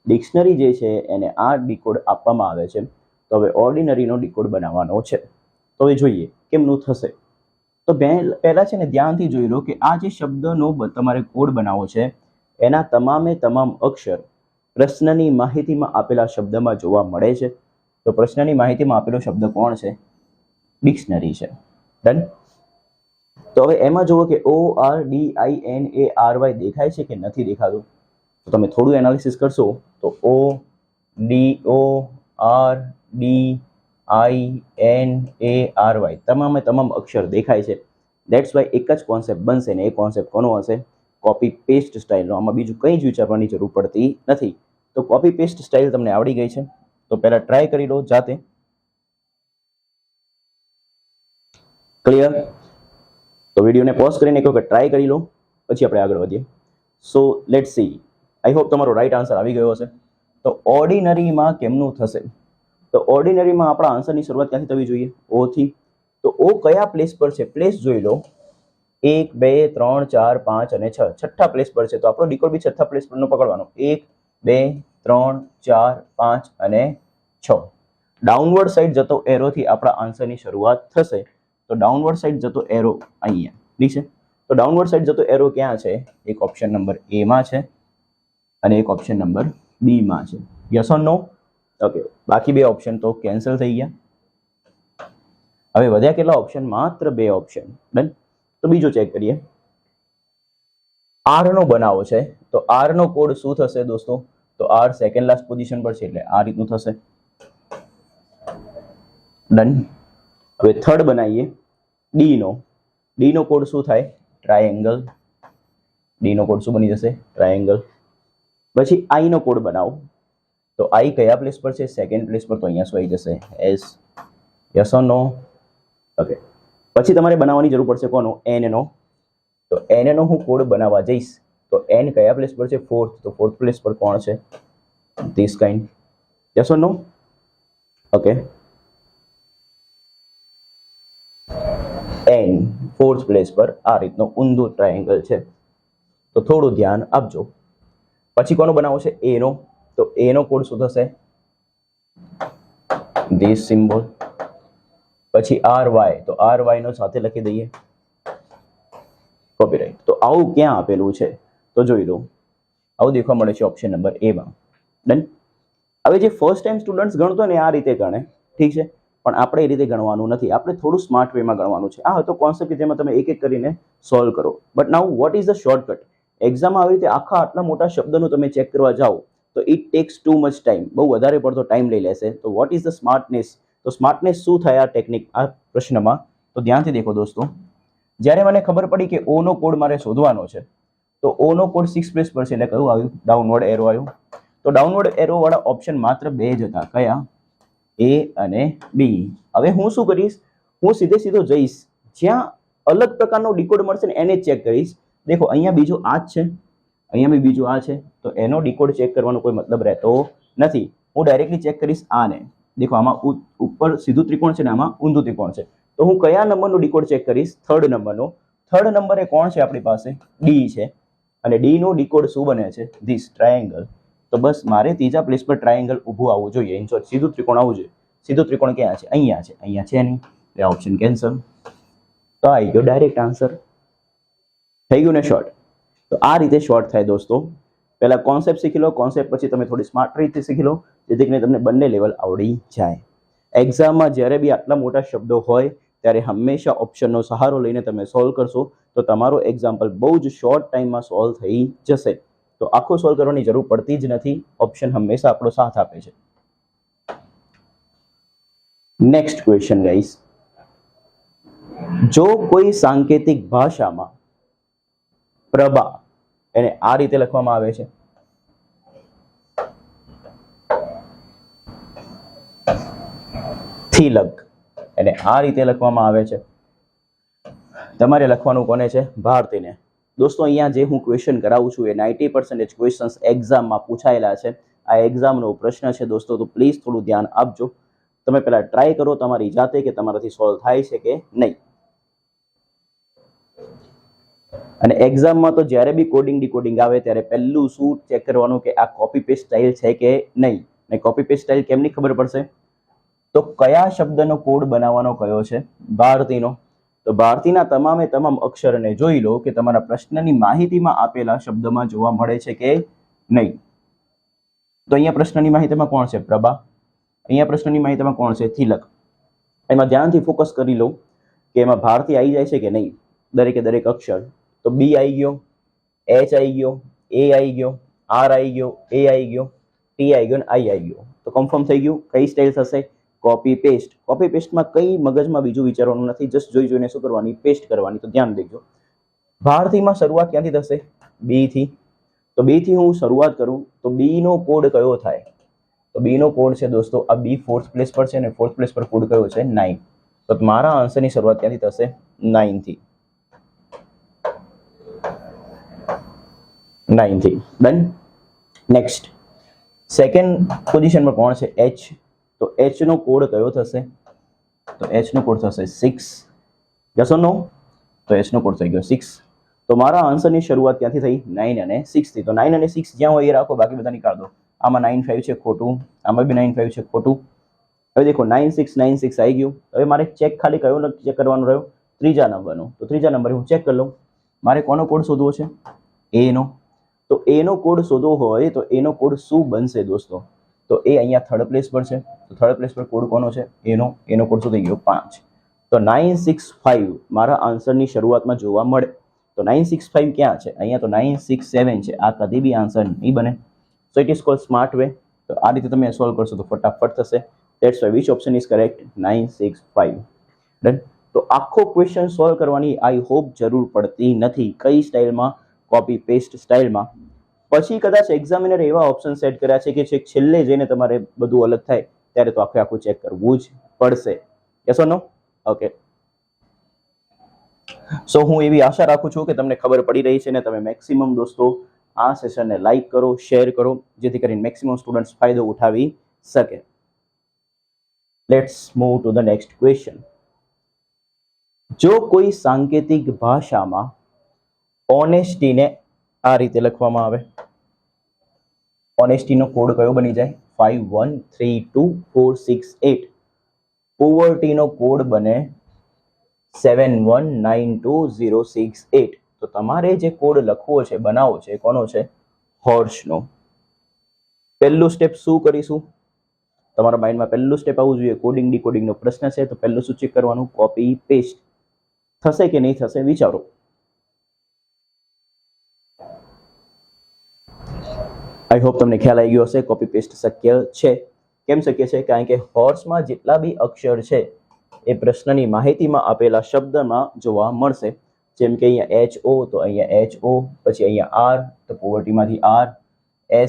ડિક્શનરી જે છે એને આ ડીકોડ આપવામાં આવે છે. તો હવે ઓર્ડિનરીનો ડીકોડ બનાવવાનો છે. તો હવે જોઈએ કેમનું થશે. તો પહેલા છે ને ધ્યાનથી જોઈ લો કે આ જે શબ્દનો તમારે કોડ બનાવવો છે એના તમામે તમામ અક્ષર પ્રશ્નની માહિતીમાં આપેલા શબ્દમાં જોવા મળે છે. તો પ્રશ્નની માહિતીમાં આપેલો શબ્દ કોણ છે? ડિક્શનરી છે. ડન. તો હવે એમાં જુઓ કે ORDINARY દેખાય છે કે નથી દેખાતું? તો તમે થોડું એનાલિસિસ કરશો તો ODORDINARY તમામ અક્ષર દેખાય છે. દેટ્સ વાય એક જ કોન્સેપ્ટ બનશે ને એ કોન્સેપ્ટ કોનો હશે? કોપી પેસ્ટ સ્ટાઇલનો. આમાં બીજું કંઈ જ વિચારવાની જરૂર પડતી નથી. તો કોપી પેસ્ટ સ્ટાઇલ તમને આવડી ગઈ છે, તો પહેલા ટ્રાય કરી લો જાતે. ક્લિયર? તો વિડીયોને પોઝ કરીને એક વખત ટ્રાય કરી લો, પછી આપણે આગળ વધીએ. So let's see. I hope તમારો રાઈટ આન્સર આવી ગયો હશે. તો ઓર્ડિનરીમાં કેમનું થશે? તો ઓર્ડિનરીમાં આપણા આન્સરની શરૂઆત ક્યાંથી થવી જોઈએ? ઓ થી. તો ઓ કયા પ્લેસ પર છે? પ્લેસ જોઈ લો. 1 2 3 4 5 અને 6 છઠ્ઠા પ્લેસ પર છે. તો આપણો ડીકોડ બી છઠ્ઠા પ્લેસ પરનો પકડવાનો. 1 2 3 4 5 અને 6. ડાઉનવર્ડ સાઈડ જતો એરોથી આપણા આન્સરની શરૂઆત થશે. તો ડાઉનવર્ડ સાઈડ જતો એરો અહીંયા ઠીક છે. તો ડાઉનવર્ડ સાઈડ જતો એરો ક્યાં છે? એક ઓપ્શન નંબર એ માં છે અને એક ઓપ્શન નંબર બી માં છે. Yes or no? ઓકે. બાકી બે ઓપ્શન તો કેન્સલ થઈ ગયા. હવે વધ્યા કેટલા ઓપ્શન? માત્ર બે ઓપ્શન. ડન. તો બીજો ચેક કરીએ. આર નો બનાવો છે, તો આર નો કોડ શું થશે દોસ્તો? તો આર સેકન્ડ લાસ્ટ પોઝિશન પર છે એટલે આ રીતનું થશે. ડન. હવે થર્ડ બનાવીએ ડી નો. ડી નો કોડ શું થાય? ટ્રાયેંગલ. ડી નો કોડ શું બની જશે? ટ્રાયેંગલ. પછી આઈ નો કોડ બનાવો. તો આઈ કયા પ્લેસ પર છે? સેકન્ડ પ્લેસ પર. તો અહીંયા શું આવી જશે? S. Yes or no? Okay. પછી તમારે બનાવવાની જરૂર પડશે કોનો? એન નો. તો એન નો હું કોડ બનાવવા જઈશ તો એન કયા પ્લેસ પર છે? ફોર્થ. તો ફોર્થ પ્લેસ પર કોણ છે? This kind. Yes or no? Okay. And fourth place પર આ રીતનો ઊંધું ટ્રાયેંગલ છે. તો થોડું ધ્યાન આપજો. પછી કોનો બનાવવો છે? એ નો. તો એ નો કોડ શું થશે? This symbol. પછી આર વાય. તો આર વાય નો સાથે લખી દઈએ. કોપીરાઈટ. તો આવું ક્યાં આપેલું છે? તો જોઈ લો. આવું દેખવા મળે છે ઓપ્શન નંબર એ માં. ડન. હવે જે ફર્સ્ટ ટાઈમ સ્ટુડન્ટ્સ ગણતો ને આ રીતે ગણે, ઠીક છે, પણ આપણે એ રીતે ગણવાનું નથી, આપણે થોડું સ્માર્ટ વેમાં ગણવાનું છે. આ હતો કોન્સેપ્ટ કે જેમાં તમે એક એક કરીને સોલ્વ કરો. But now what is the shortcut? એક્ઝામમાં આવી રીતે આટલા મોટા શબ્દનું તમે ચેક કરવા જાઓ તો it tax too much time, બહુ વધારે પડતો ટાઈમ લઈ લેશે. તો વોટ ઇઝ ધ સ્માર્ટનેસ? તો સ્માર્ટનેસ શું થાય આ ટેકનિક, આ પ્રશ્નમાં? તો ધ્યાનથી દેખો દોસ્તો. જ્યારે મને ખબર પડી કે ઓ નો કોડ મારે શોધવાનો છે, તો ઓ નો કોડ 6 પ્લેસ પર છે, એટલે કયું આવ્યું? ડાઉનવર્ડ એરો આવ્યું. તો ડાઉનવર્ડ એરો વાળા ઓપ્શન માત્ર 2 જ હતા. કયા? એ અને બી. હવે હું શું કરીશ? હું સીધો જઈશ જ્યાં અલગ પ્રકારનો ડીકોડ મળશે ને એને જ ચેક કરીશ. દેખો અહીંયા બીજું આ જ છે, અહીંયા બી બીજું આ છે, તો એનો ડીકોડ ચેક કરવાનો કોઈ મતલબ રહેતો નથી. હું ડાયરેક્ટલી ચેક કરીશ આને. દેખો આમાં ઉપર સીધું ત્રિકોણ છે ને આમાં ઊંધું ત્રિકોણ છે, તો હું કયા નંબરનો ડીકોડ ચેક કરીશ? થર્ડ નંબરનો. થર્ડ નંબરે કોણ છે આપણી પાસે? ડી છે, અને ડી નો ડીકોડ શું બને છે? This triangle. તો બસ મારે ત્રીજા પ્લેસ પર ટ્રાયેંગલ ઊભું આવવું જોઈએ, ઇન શોર્ટ સીધું ત્રિકોણ આવવું જોઈએ. સીધું ત્રિકોણ ક્યાં છે? અહીંયા છે, અહીંયા છે નહીં, એ ઓપ્શન કેન્સલ. તો આવી ગયો ડાયરેક્ટ આન્સર. થઈ ગયું ને શોર્ટ? તો આ રીતે શોર્ટ થાય દોસ્તો. પહેલા કોન્સેપ્ટ શીખી લો, કોન્સેપ્ટ પછી તમે થોડી સ્માર્ટ રીતે શીખી લો, જેથી કરીને તમને બંને લેવલ આવડી જાય. એક્ઝામમાં જ્યારે બી આટલા મોટા શબ્દો હોય ત્યારે હંમેશા ઓપ્શનનો સહારો લઈને તમે સોલ્વ કરશો તો તમારો એક્ઝામ્પલ બહુ જ શોર્ટ ટાઈમમાં સોલ્વ થઈ જશે. તો આખું સોલ્વ કરવાની જરૂર પડતી જ નથી, ઓપ્શન હંમેશા આપણો સાથ આપે છે. Next question guys. જો કોઈ સાંકેતિક ભાષામાં પ્રભા એને આ રીતે લખવામાં આવે છે, તિલક એને આ રીતે લખવામાં આવે છે, તમારે લખવાનું કોને છે? ભારતીને. દોસ્તો અહીંયા જે હું ક્વેશ્ચન કરાવું છું એ 90% ક્વેશ્ચન્સ એક્ઝામમાં પૂછાયેલા છે. આ એક્ઝામનો પ્રશ્ન છે દોસ્તો, તો પ્લીઝ થોડું ધ્યાન આપજો. તમે પહેલા ટ્રાય કરો તમારી જાતે કે તમારાથી સોલ્વ થાય છે કે નહીં. અને એક્ઝામમાં તો જ્યારે બી કોડિંગ ડીકોડિંગ આવે ત્યારે પહેલું શું ચેક કરવાનું કે આ કોપી પેસ્ટ સ્ટાઇલ છે કે નહીં. ને કોપી પેસ્ટ સ્ટાઇલ કેમની ખબર પડશે? તો કયા શબ્દનો કોડ બનાવવાનો કયો છે? ભારતીનો. તો ભારતીના તમામ અક્ષરને જોઈ લો કે તમારા પ્રશ્નની માહિતીમાં આપેલા શબ્દમાં જોવા મળે છે કે નહીં. તો અહીંયા પ્રશ્નની માહિતીમાં કોણ છે? પ્રભા. અહીંયા પ્રશ્નની માહિતીમાં કોણ છે? તિલક. એમાં ધ્યાનથી ફોકસ કરી લો કે એમાં ભારતી આવી જાય છે કે નહીં, દરેકે દરેક અક્ષર. તો બી આવી ગયો, એચ આવી ગયો, એ આવી ગયો, આર આવી ગયો, એ આવી ગયો, ટી આવી ગયો, આઈ આવી ગયો. તો કન્ફર્મ થઈ ગયું. કઈ સ્ટાઇલ થશે? Copy paste. કોપી પેસ્ટમાં કઈ મગજમાં બીજું વિચારવાનું નથી, જસ્ટ જોઈને શું કરવાની? પેસ્ટ કરવાની. તો ધ્યાન દેજો. ભારતીમાં શરૂઆત ક્યાંથી થશે? બી થી. તો બી થી હું શરૂઆત કરું તો બી નો કોડ કયો થાય? તો બી નો કોડ છે દોસ્તો આ બી ફોર્થ પ્લેસ પર છે, અને ફોર્થ પ્લેસ પર કોડ કયો છે? 9. તો મારા આન્સરની શરૂઆત ક્યાંથી થશે? 9 થી. 9 થી. ડન. નેક્સ્ટ સેકન્ડ પોઝિશન પર કોણ છે? એચ. તો એચ નો કોડ કયો થશે? તો એચ નો કોડ થશે 6. યસ ઓર નો? તો એચ નો કોડ થઈ ગયો 6. તો મારા આન્સરની શરૂઆત ક્યાંથી થઈ? 9 અને 6 થી. તો 9 અને 6 જ્યાં હોય એ રાખો, બાકી બધા નીકાળ દો. આમાં 9 5 છે ખોટું, આમાં બી 9 5 છે ખોટું. હવે દેખો 9 6 9 6 આવી ગયું. હવે મારે ચેક ખાલી કયો ચેક કરવાનું રહ્યો? ત્રીજા નંબરનો. તો ત્રીજા નંબરે હું ચેક કરી લઉં. મારે કોનો કોડ શોધવો છે? એ નો. તો એ નો કોડ શોધવો હોય તો એનો કોડ શું બનશે દોસ્તો? તો એ અહીંયા થર્ડ પ્લેસ પર છે, તો થર્ડ પ્લેસ પર કોડ કોનો છે? એનો કોડ શું થઈ ગયો? 5. તો 965 મારા આન્સરની શરૂઆતમાં જોવા મળે. તો 965 ક્યાં છે? અહીંયા. તો 967 છે. આ કદી બી આન્સર નહીં બને. So it is called smart way. તો આ રીતે તમે સોલ્વ કરશો તો ફટાફટ થશે. That's why which option is correct? 965. Done. તો આખો ક્વેશ્ચન સોલ્વ કરવાની આઈ હોપ જરૂર પડતી નથી. કઈ સ્ટાઇલમાં? Copy paste સ્ટાઇલમાં. પછી કદાચ એક્ઝામિનર એવા ઓપ્શન સેટ કર્યા છે કે છેલ્લે જઈને તમારે બધું અલગ થાય ત્યારે તો આખું ચેક કરવું જ પડશે. Yes or no? ઓકે. સો હું એવી આશા રાખું છું કે તમને ખબર પડી રહી છે ને તમે મેક્સિમમ દોસ્તો આ સેશનને લાઈક કરો, શેર કરો, જેથી કરીને મેક્સિમમ સ્ટુડન્ટ્સ ફાયદો ઉઠાવી શકે. Let's move to the next question. જો કોઈ સાંકેતિક ભાષામાં ઓનેસ્ટીને આ રીતે લખવામાં આવે, ઓનેસ્ટીનો કોડ કયો બની જાય? 513246 પોવર્ટીનો કોડ બને 719268. તો તમારે જે કોડ લખવો છે, બનાવવો છે, કોનો છે? હોર્સનો. પહેલું સ્ટેપ શું કરીશું? તમારા માઇન્ડમાં પહેલું સ્ટેપ આવવું જોઈએ. કોડિંગ ડીકોડિંગનો પ્રશ્ન છે તો પહેલું શું ચેક કરવાનું? કોપી પેસ્ટ થશે કે નહીં થશે વિચારો. આઈ હોપ તમને ખ્યાલ આવી ગયો હશે. કોપી પેસ્ટ શક્ય છે. કેમ શક્ય છે? કારણ કે હોર્સમાં જેટલા બી અક્ષર છે એ પ્રશ્નની માહિતીમાં આપેલા શબ્દમાં જોવા મળશે. જેમ કે અહીંયા HO તો અહીંયા HO, પછી અહીંયા R તો પોવર્ટીમાંથી R,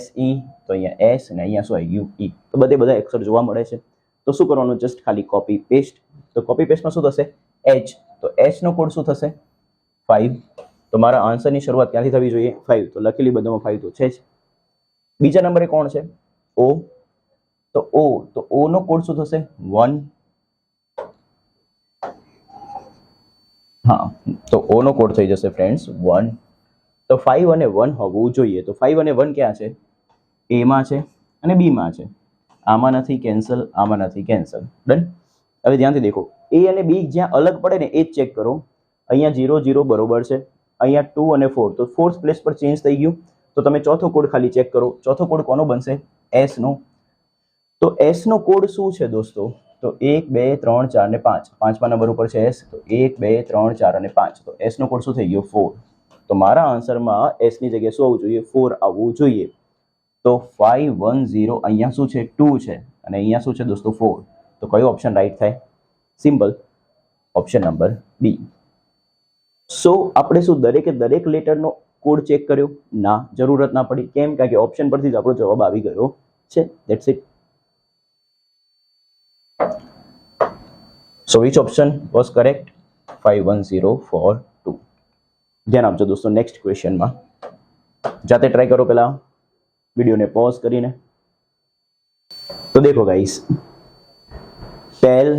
SE તો અહીંયા S અને અહીંયા શું આવી ગયું E. તો બધા અક્ષર જોવા મળે છે. તો શું કરવાનું? જસ્ટ ખાલી કોપી પેસ્ટ. તો કોપી પેસ્ટમાં શું થશે? H તો H નો કોડ શું થશે? 5. તો મારા આન્સરની શરૂઆત ક્યાંથી થવી જોઈએ? 5. તો લખેલી બધામાં 5 તો છે જ. બીજા નંબરે કોણ છે? O. તો O નો કોડ શું થશે? 1. હા, તો O નો કોડ થઈ જશે ફ્રેન્ડ્સ 1. તો 5 અને 1 હોવું જોઈએ. તો 5 અને 1 ક્યાં છે? A માં છે અને B માં છે. આમાં નથી કેન્સલ, આમાં નથી કેન્સલ. ડન. હવે ધ્યાનથી દેખો, A અને B જ્યાં અલગ પડે ને એ જ ચેક કરો. અહીંયા 0 0 બરોબર છે, અહીંયા 2 અને 4 તો ફોર્થ પ્લેસ પર ચેન્જ થઈ ગયું. તો તમે ચોથો કોડ ખાલી ચેક કરો. ચોથો કોડ કોનો બનશે? S નો. તો S નો કોડ શું છે દોસ્તો? તો 1 2 3 4 ને 5. પાંચમા નંબર ઉપર છે S. તો 1 2 3 4 અને 5. તો S નો કોડ શું થઈ ગયો? 4. તો મારા આન્સરમાં S ની જગ્યાએ શું આવવું જોઈએ? 4 આવવું જોઈએ. તો 5 1 0 અહીંયા શું છે? 2 છે અને અહીંયા શું છે દોસ્તો? 4. તો કયો ઓપ્શન રાઈટ થાય? Simple, option number B. સો આપણે શું દરેક લેટરનો કોડ ચેક કર્યો? ના, જરૂરત ના પડી. કેમ? કારણ કે ઓપ્શન પરથી જ આપણો જવાબ આવી ગયો છે. That's it. So which option was correct? 51042. ધ્યાન આપજો દોસ્તો. નેક્સ્ટ ક્વેશ્ચનમાં જાતે ટ્રાય કરો, પહેલા વિડીયોને પોઝ કરીને. તો દેખો ગાઈસ, પેલ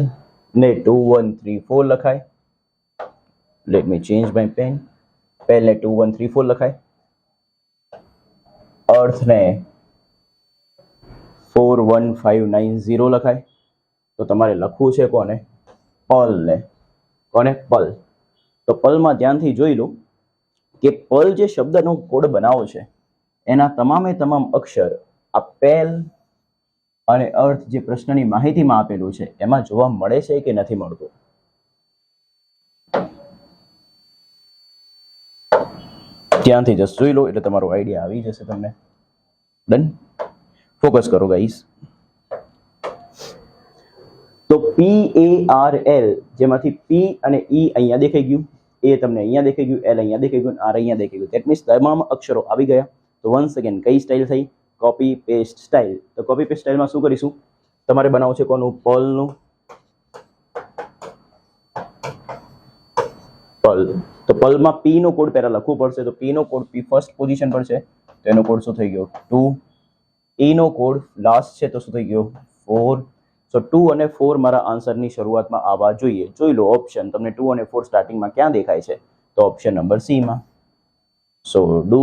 ને 2 1 3 4 લખાય. Let me change my pen. પેલ ને 2 1 3 4 લખાય. અર્થ ને 4 1 5 9 0 લખાય. તો તમારે લખવું છે કોને? પલ ને. કોને? પલ. તો પલમાં ધ્યાનથી જોઈ લો કે પલ જે શબ્દનો કોડ બનાવો છે એના તમામે તમામ અક્ષર આ પેલ અને અર્થ જે પ્રશ્નની માહિતીમાં આપેલું છે એમાં જોવા મળે છે કે નથી મળતું? ધ્યાનથી જસ્ટ જોઈ લો એટલે તમારો આઈડિયા આવી જશે તમને. ડન. ફોકસ કરો ગાઈસ. તો PARL જેમાંથી P અને E અહીંયા દેખાઈ ગયું, A તમને અહીંયા દેખાઈ ગયું, L અહીંયા દેખાઈ ગયું, R અહીંયા દેખાઈ ગયું. ધેટ મીન્સ તમામ અક્ષરો આવી ગયા. તો વન્સ અગેન કઈ સ્ટાઇલ થઈ? Copy paste style. તો કોપી પેસ્ટ સ્ટાઇલમાં શું કરીશું? તમારે બનાવવું છે કોનું? પલનું. પલ. તો પલમાં P નો કોડ પહેલા લખવું પડશે. તો P નો કોડ P ફર્સ્ટ પોઝિશન પર છે તો એનો કોડ શું થઈ ગયો? 2. E નો કોડ લાસ્ટ છે તો શું થઈ ગયો? 4. સો 2 અને 4 મારા આન્સરની શરૂઆતમાં આવવા જોઈએ. જોઈ લો ઓપ્શન, તમને 2 અને 4 સ્ટાર્ટિંગમાં ક્યાં દેખાય છે? તો ઓપ્શન નંબર C માં. So do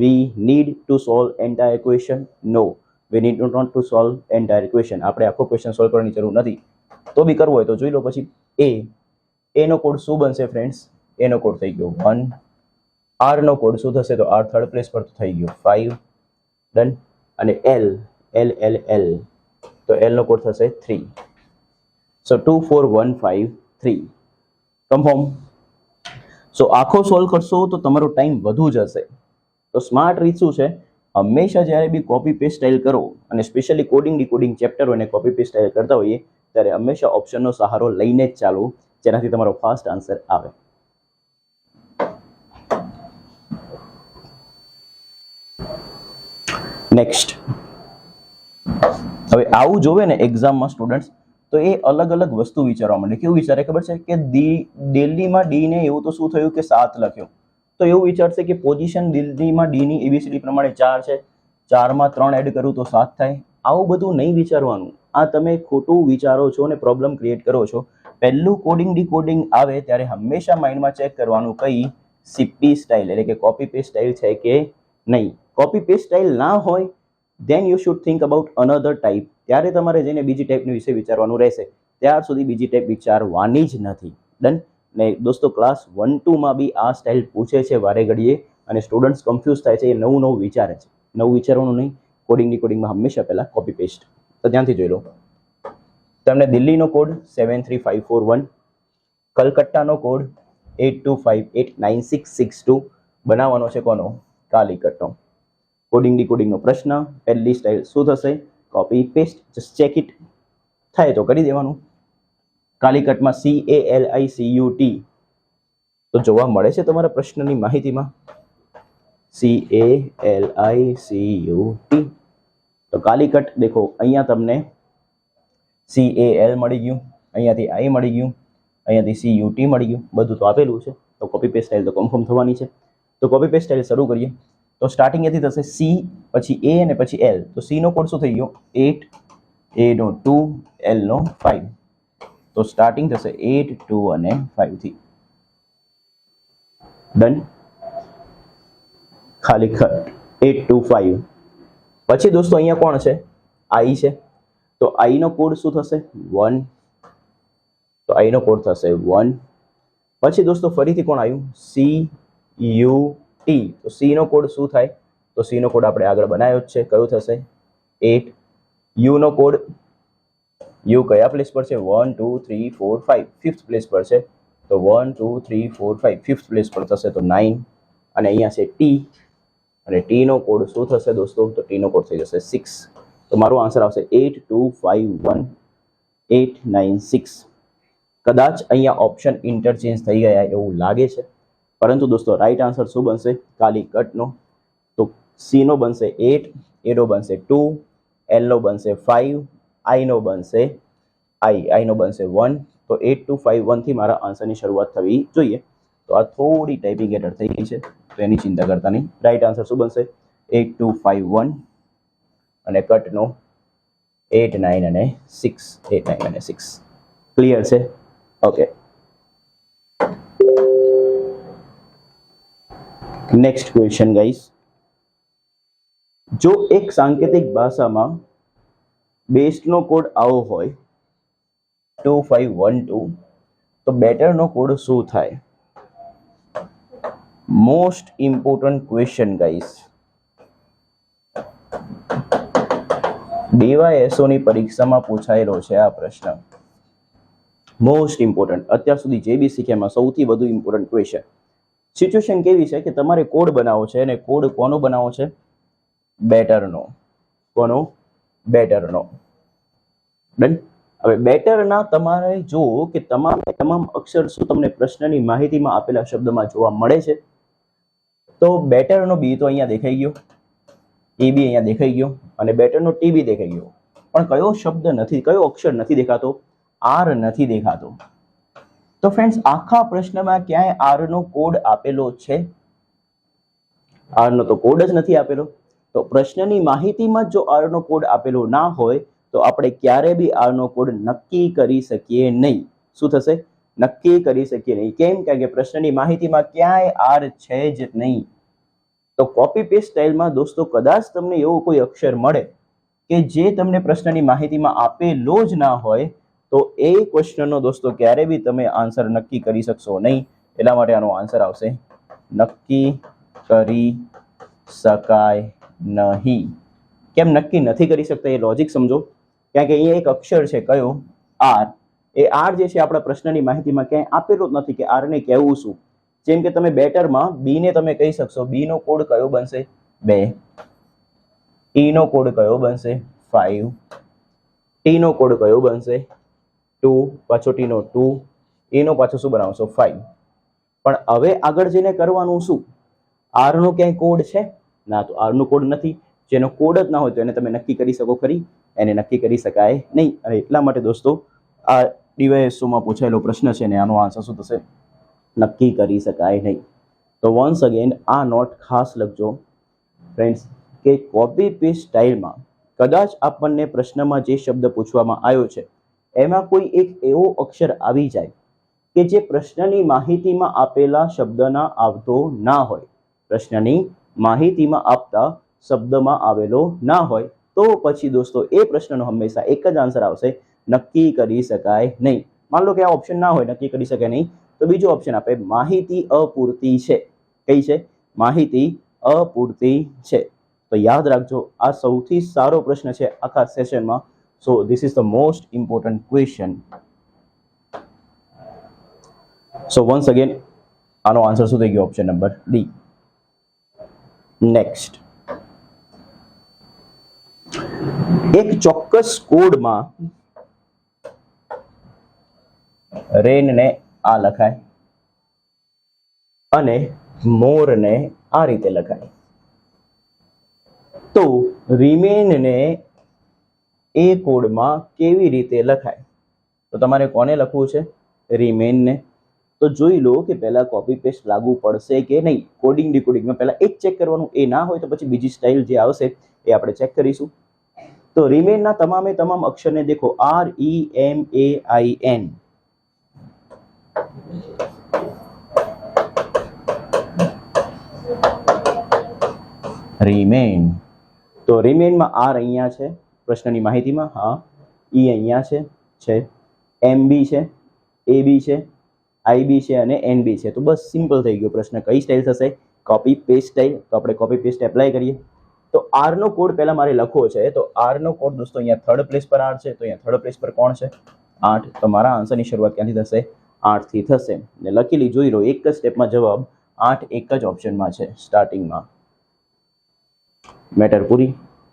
we need to solve entire equation? No, we need not to solve entire equation. આપણે આખો ક્વેશ્ચન સોલ્વ કરવાની જરૂર નથી. તો બી કરવું હોય તો જોઈ લો. પછી A નો કોડ શું બનશે ફ્રેન્ડ્સ? A નો કોડ થઈ ગયો 1. R નો કોડ શું થશે? તો R થર્ડ પ્લેસ પર થઈ ગયો 5. ડન. અને L તો L નો કોડ થશે 3. સો 2 4 1 5 3. કન્ફર્મ. સો આખો સોલ્વ કરશો તો તમારો ટાઈમ વધુ જશે. તો સ્માર્ટ રીત શું છે? હંમેશા જ્યારે બી કોપી પેસ્ટ સ્ટાઇલ કરો અને સ્પેશિયલી કોડિંગ ડીકોડિંગ ચેપ્ટર અને કોપી પેસ્ટ સ્ટાઇલ કરતા હોઈએ ત્યારે હંમેશા ઓપ્શનનો સહારો લઈને જ ચાલો, જેનાથી તમારો ફાસ્ટ આન્સર આવે. નેક્સ્ટ. હવે આવું જોવે ને એક્ઝામમાં સ્ટુડન્ટ્સ તો એ અલગ અલગ વસ્તુ વિચારવા માંડે. કેવું વિચારે ખબર છે? કે દિલ્હીમાં ડી ને એવું તો શું થયું કે 7 લખ્યો, તો એવું વિચારશે કે પોઝિશન દિલ્હીમાં ડી ની ABCD પ્રમાણે 4 છે, 4માં 3 એડ કરું તો 7 થાય. આવું બધું નહીં વિચારવાનું. આ તમે ખોટું વિચારો છો અને પ્રોબ્લેમ ક્રિએટ કરો છો. પહેલું કોડિંગ ડીકોડિંગ આવે ત્યારે હંમેશા માઇન્ડમાં ચેક કરવાનું કઈ CP સ્ટાઇલ એટલે કે કોપી પેસ્ટ સ્ટાઇલ છે કે નહીં. કોપી પેસ્ટ સ્ટાઇલ ના હોય then you should think about another type. ત્યારે તમારે જઈને બીજી ટાઈપની વિશે વિચારવાનું રહેશે. ત્યાર સુધી બીજી ટાઈપ વિચારવાની જ નથી. ડન. ને દોસ્તો ક્લાસ 1 2 માં બી આ સ્ટાઇલ પૂછે છે વારે ઘડીએ અને સ્ટુડન્ટ્સ કન્ફ્યુઝ થાય છે, એ નવું વિચારે છે. નવું વિચારવાનું નહીં. કોડિંગ ડીકોડિંગમાં હંમેશા પહેલા કોપી પેસ્ટ. તો ધ્યાનથી જોઈ લો. તમને દિલ્હીનો કોડ 73541, કલકત્તાનો કોડ 82589662 બનાવવાનો છે કોનો? કાલિકટનો. કોડિંગ ડીકોડિંગનો પ્રશ્ન, પહેલી સ્ટાઇલ શું થશે? Copy paste. Just check it. થાય તો કરી દેવાનું. કાલિકટમાં CALICUT તો જોવા મળે છે તમારા પ્રશ્નની માહિતીમાં? CALICUT. તો કાલિકટ દેખો, અહીંયા તમને CAL મળી ગયું, અહીંયાથી I મળી ગયું, અહીંયાથી CUT મળી ગયું, બધું તો આપેલું છે. તો કોપી પેસ્ટ સ્ટાઇલ તો કન્ફર્મ થવાની છે. તો કોપી પેસ્ટ સ્ટાઇલ શરૂ કરીએ. તો સ્ટાર્ટિંગ એથી થશે C, પછી A અને પછી L. તો C નો કોડ શું થઈ ગયો? 8, A નો 2, L નો 5. તો સ્ટાર્ટિંગ થશે 8, 2 અને 5 થી. ડન. ખાલી ખટ 8, 2, 5. પછી દોસ્તો અહીંયા કોણ છે? I છે. તો I નો કોડ શું થશે? 1. તો I નો કોડ થશે 1. પછી દોસ્તો ફરીથી કોણ આવ્યું? CUT. તો C નો કોડ શું થાય? તો C નો કોડ આપણે આગળ બનાવ્યો જ છે. કયું થશે? 8. U નો કોડ, U કયા પ્લેસ પર છે? 1, 2, 3, 4, 5, 5th પ્લેસ પર છે. તો 1, 2, 3, 4, 5, 5th પ્લેસ પર થશે તો 9. અને અહીંયા છે T, અને T નો કોડ શું થશે દોસ્તો? તો T નો કોડ થઈ જશે 6. તો મારો આન્સર આવશે 8, 2, 5, 1, 8, 9, 6. કદાચ અહીંયા ઓપ્શન ઇન્ટરચેન્જ થઈ ગયા એવું લાગે છે, પરંતુ દોસ્તો રાઈટ આન્સર શું બનશે? કાલિકટનો. તો C નો બનશે 8, A નો બનશે 2, L નો બનશે 5, I નો બનશે 1. તો 8, 2, 5, 1 થી મારા આન્સરની શરૂઆત થવી જોઈએ. તો આ થોડી ટાઈપિંગ એરર થઈ ગઈ છે, તો એની ચિંતા કરતા નહીં. રાઈટ આન્સર શું બનશે? 8, 2, 5, 1 અને કટનો 8, 9 અને 6. 8, 9 અને 6. ક્લિયર છે? ઓકે. Next question guys. જો એક સાંકેતિક ભાષામાં બેસ્ટનો કોડ આવો હોય 2512, તો બેટરનો કોડ શું થાય? Most important question guys. DYSO ની પરીક્ષામાં પૂછાયેલો છે આ પ્રશ્ન. મોસ્ટ ઇમ્પોર્ટન્ટ, અત્યાર સુધી જે બી શીખ્યામાં સૌથી વધુ ઇમ્પોર્ટન્ટ ક્વેશ્ચન. સિચ્યુએશન કેવી છે કે તમારે કોડ બનાવવો છે, અને કોડ કોનો બનાવવો છે? બેટરનો. કોનો? બેટરનો. ડન. હવે બેટરના તમારે જુઓ કે તમામ અક્ષર શું તમને પ્રશ્નની માહિતીમાં આપેલા શબ્દમાં જોવા મળે છે? તો બેટરનો બી તો અહીંયા દેખાઈ ગયો, એ બી અહીંયા દેખાઈ ગયો, અને બેટરનો ટી બી દેખાઈ ગયો. પણ કયો શબ્દ નથી, કયો અક્ષર નથી દેખાતો? આર નથી દેખાતો. તો ફ્રેન્ડ્સ, આખા પ્રશ્નમાં ક્યાંય આર નો કોડ આપેલો છે? આર નો તો કોડ જ નથી આપેલો. તો પ્રશ્નની માહિતીમાં જો આર નો કોડ આપેલો ના હોય તો આપણે ક્યારે બી આર નો કોડ નક્કી કરી શકીએ નહીં. શું થશે? નક્કી કરી શકીએ નહીં. કેમ? કારણ કે પ્રશ્નની માહિતીમાં ક્યાંય આર છે જ નહીં. તો કોપી પેસ્ટ સ્ટાઇલમાં દોસ્તો કદાચ તમને એવો કોઈ અક્ષર મળે કે જે તમને પ્રશ્નની માહિતીમાં આપેલો જ ના હોય, તો એ ક્વેશ્ચનનો દોસ્તો ક્યારે બી તમે આન્સર નક્કી કરી શકશો નહીં. એટલા માટે આનો આન્સર આવશે નક્કી કરી શકાય નહીં. કેમ નક્કી નથી કરી શકતા એ લોજિક સમજો. કારણ કે અહીંયા એક અક્ષર છે, કયો? આર. એ આર જે છે આપણા પ્રશ્નની માહિતીમાં ક્યાંય આપેલો જ નથી કે આર ને કહેવું શું. જેમ કે તમે બેટરમાં બી ને તમે કહી શકશો, બી નો કોડ કયો બનશે? 2. ટી નો કોડ કયો બનશે? 5. ટી નો કોડ કયો બનશે? 2. પાછો ટી નો 2. એ નો પાછો શું બનાવશો? 5. પણ હવે આગળ જઈને કરવાનું શું? આર નો ક્યાંય કોડ છે? ના, તો આર નો કોડ નથી. જેનો કોડ જ ના હોય તો એને તમે નક્કી કરી શકો ખરી? એને નક્કી કરી શકાય નહીં. અને એટલા માટે દોસ્તો આ DYSOમાં પૂછાયેલો પ્રશ્ન છે, ને આનો આન્સર શું થશે? નક્કી કરી શકાય નહીં. તો વન્સ અગેન આ નોટ ખાસ લખજો ફ્રેન્ડ્સ, કે કોપી પેસ્ટ સ્ટાઇલમાં કદાચ આપણને પ્રશ્નમાં જે શબ્દ પૂછવામાં આવ્યો છે એમાં કોઈ એક એવો અક્ષર આવી જાય કે જે પ્રશ્નની માહિતીમાં આપેલા શબ્દના આવતો ના હોય, પ્રશ્નની માહિતીમાં આપતા શબ્દમાં આવેલો ના હોય, તો પછી દોસ્તો એ પ્રશ્નનો હંમેશા એક જ આન્સર આવશે, નક્કી કરી શકાય નહીં. માન લો કે આ ઓપ્શન ના હોય, નક્કી કરી શકાય નહીં, તો બીજો ઓપ્શન આપે માહિતી અપૂરતી છે. કઈ છે? માહિતી અપૂરતી છે. તો યાદ રાખજો આ સૌથી સારો પ્રશ્ન છે આખા સેશનમાં. So this is the most important question. So once again આનો આન્સર શું થઈ ગયો? Option number D. નેક્સ્ટ, એક ચોક્કસ કોડમાં રેનને આ લખાય અને મોરને આ રીતે લખાય, તો રિમેનને એ કોડમાં કેવી રીતે લખાય? તો તમારે કોને લખવું છે? રિમેનને. તો જોઈ લો કે પહેલા કોપી પેસ્ટ લાગુ પડશે કે નહીં. કોડિંગ ડીકોડિંગમાં પહેલા એક ચેક કરવાનું, એ ના હોય તો પછી બીજી સ્ટાઇલ જે આવશે એ આપણે ચેક કરીશું. તો રિમેનના તમામે તમામ અક્ષરને દેખો, REMAIN. રિમેન. તો રિમેનમાં આર અહીંયા છે પ્રશ્નની માહિતીમાં, હા. ઈ અહીંયા છે, MB છે, AB છે, IB છે અને NB છે. તો બસ સિમ્પલ થઈ ગયો પ્રશ્ન. કઈ સ્ટાઇલ થશે? Copy paste style. તો આપણે કોપી પેસ્ટ એપ્લાય કરીએ. તો આર નો કોડ પહેલા મારે લખવો છે. તો આર નો કોડ દોસ્તો અહીંયા થર્ડ પ્લેસ પર આર છે. તો અહીંયા થર્ડ પ્લેસ પર કોણ છે? 8. તો મારા આન્સરની શરૂઆત ક્યાંથી થશે? 8 થી થશે. ને લખેલી જોઈ લો, એક જ સ્ટેપમાં જવાબ 8 એક જ ઓપ્શનમાં છે સ્ટાર્ટિંગમાં. મેટર પૂરી.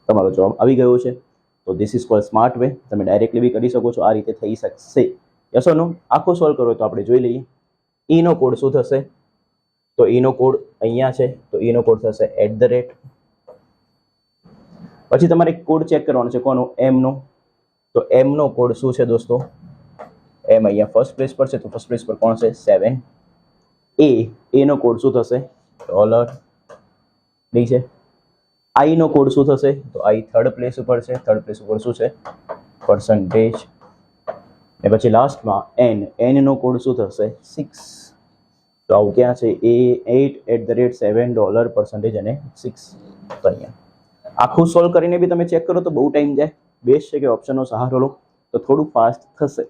તમારો જવાબ આવી ગયો છે. તો this is called smart way. તમે ડાયરેક્ટલી બી કરી શકો છો, આ રીતે થઈ શકશે. યસ ઓર નો? આખો સોલ્વ કરો તો આપણે જોઈ લઈએ. ઈ નો કોડ શું થશે? તો ઈ નો કોડ અહીંયા છે. તો ઈ નો કોડ થશે @ પછી તમારે કોડ ચેક કરવાનો છે. કોનો? એમ નો. તો એમ નો કોડ શું છે દોસ્તો? એમ અહીંયા ફર્સ્ટ પ્લેસ પર છે. તો ફર્સ્ટ પ્લેસ પર કોણ છે? 7. એ નો કોડ શું થશે? $. છે. આઈ નો કોડ શું થશે? તો આઈ થર્ડ પ્લેસ ઉપર છે. થર્ડ પ્લેસ ઉપર શું છે? %. ને પછી લાસ્ટમાં એન નો કોડ શું થશે? 6. તો આવું ક્યાં છે? એ 8 @ $7 % અને 6. તો અહીંયા આખું સોલ્વ કરીને બી તમે ચેક કરો તો બહુ ટાઈમ જાય. બેસ્ટ છે કે ઓપ્શનનો સહારો લો તો થોડું ફાસ્ટ થશે.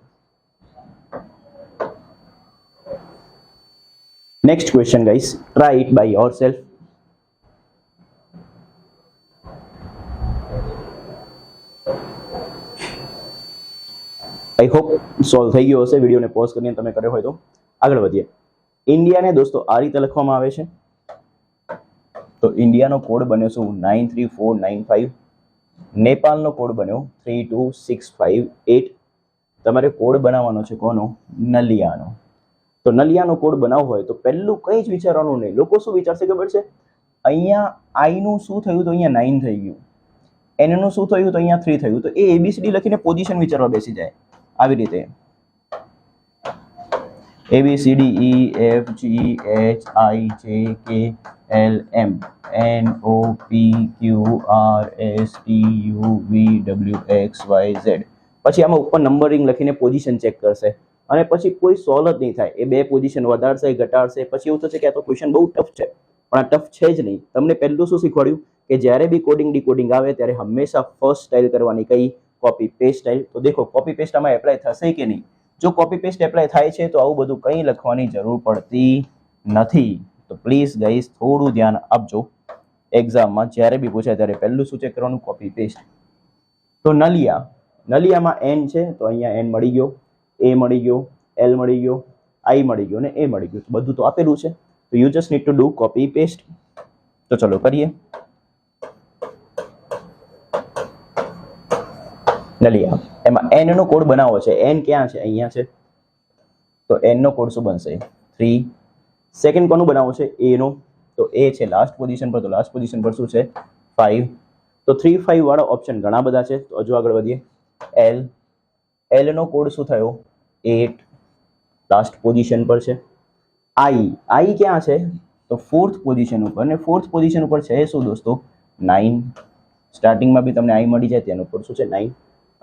Next question guys, try it by yourself. I hope solve થઈ ગયો હશે. વિડીયોને પોઝ કરીને તમે કર્યો હોય તો આગળ વધીએ. ઇન્ડિયાને દોસ્તો આ રીતે લખવામાં આવે છે. તો ઇન્ડિયાનો કોડ બન્યો શું? 93495. નેપાળનો કોડ બન્યો 32658. તમારે કોડ બનાવવાનો છે કોનો? નલિયાનો. તો નલિયાનો કોડ બનાવવો હોય તો પહેલું કંઈ જ વિચારવાનું નહીં. લોકો શું વિચારશે ખબર છે? અહીંયા આઈ નું શું થયું? તો અહીંયા 9 થઈ ગયું. એન નું શું થયું? તો અહીંયા 3 થયું. તો એ ABCD લખીને પોઝિશન વિચારવા બેસી જાય. આવી રીતે ABCDEFGHIJKLMNOPQRSTUVWXYZ. પછી આમાં ઉપર નંબરિંગ લખીને પોઝિશન ચેક કરશે અને પછી કોઈ સોલ્વ જ નહીં થાય. એ બે પોઝિશન વધારશે, ઘટાડશે. પછી એવું થશે કે આ તો ક્વેશ્ચન બહુ ટફ છે, પણ આ ટફ છે જ નહીં. તમને પહેલું શું શીખવાડ્યું કે જ્યારે બી કોડિંગ ડીકોડિંગ આવે ત્યારે હંમેશા ફર્સ્ટ સ્ટાઇલ કરવાની. કઈ? Copy paste style. તો દેખો કોપી પેસ્ટ આમાં એપ્લાય થશે કે નહીં? જો કોપી પેસ્ટ એપ્લાય થાય છે તો આવું બધું કંઈ લખવાની જરૂર પડતી નથી. તો પ્લીઝ ગાઈઝ થોડું ધ્યાન આપજો. એક્ઝામમાં જ્યારે બી પૂછાય ત્યારે પહેલું શું ચેક કરવાનું? Copy paste. તો નલિયામાં એન છે. તો અહીંયા એન મળી ગયો, એ મળી ગયો, એલ મળી ગયો, આઈ મળી ગયો અને એ મળી ગયું. બધું તો આપેલું છે. તો you just need to do copy paste. તો ચલો કરીએ. નલિયા એમાં એન નો કોડ બનાવવો છે. એન ક્યાં છે? અહીંયા છે. તો એન નો કોડ શું બનશે? 3. સેકન્ડ કોનું બનાવવું છે? એ નો. તો એ છે લાસ્ટ પોઝિશન પર. તો લાસ્ટ પોઝિશન પર શું છે? 5. તો 3, 5 વાળા ઓપ્શન ઘણા બધા છે. તો હજુ આગળ વધીએ. એલ નો કોડ શું થયો? 8. લાસ્ટ પોઝિશન પર છે. આઈ ક્યાં છે? તો ફોર્થ પોઝિશન ઉપર. અને ફોર્થ પોઝિશન ઉપર છે શું દોસ્તો? 9. સ્ટાર્ટિંગમાં બી તમને આઈ મળી જાય. તેનો કોડ શું છે? 9.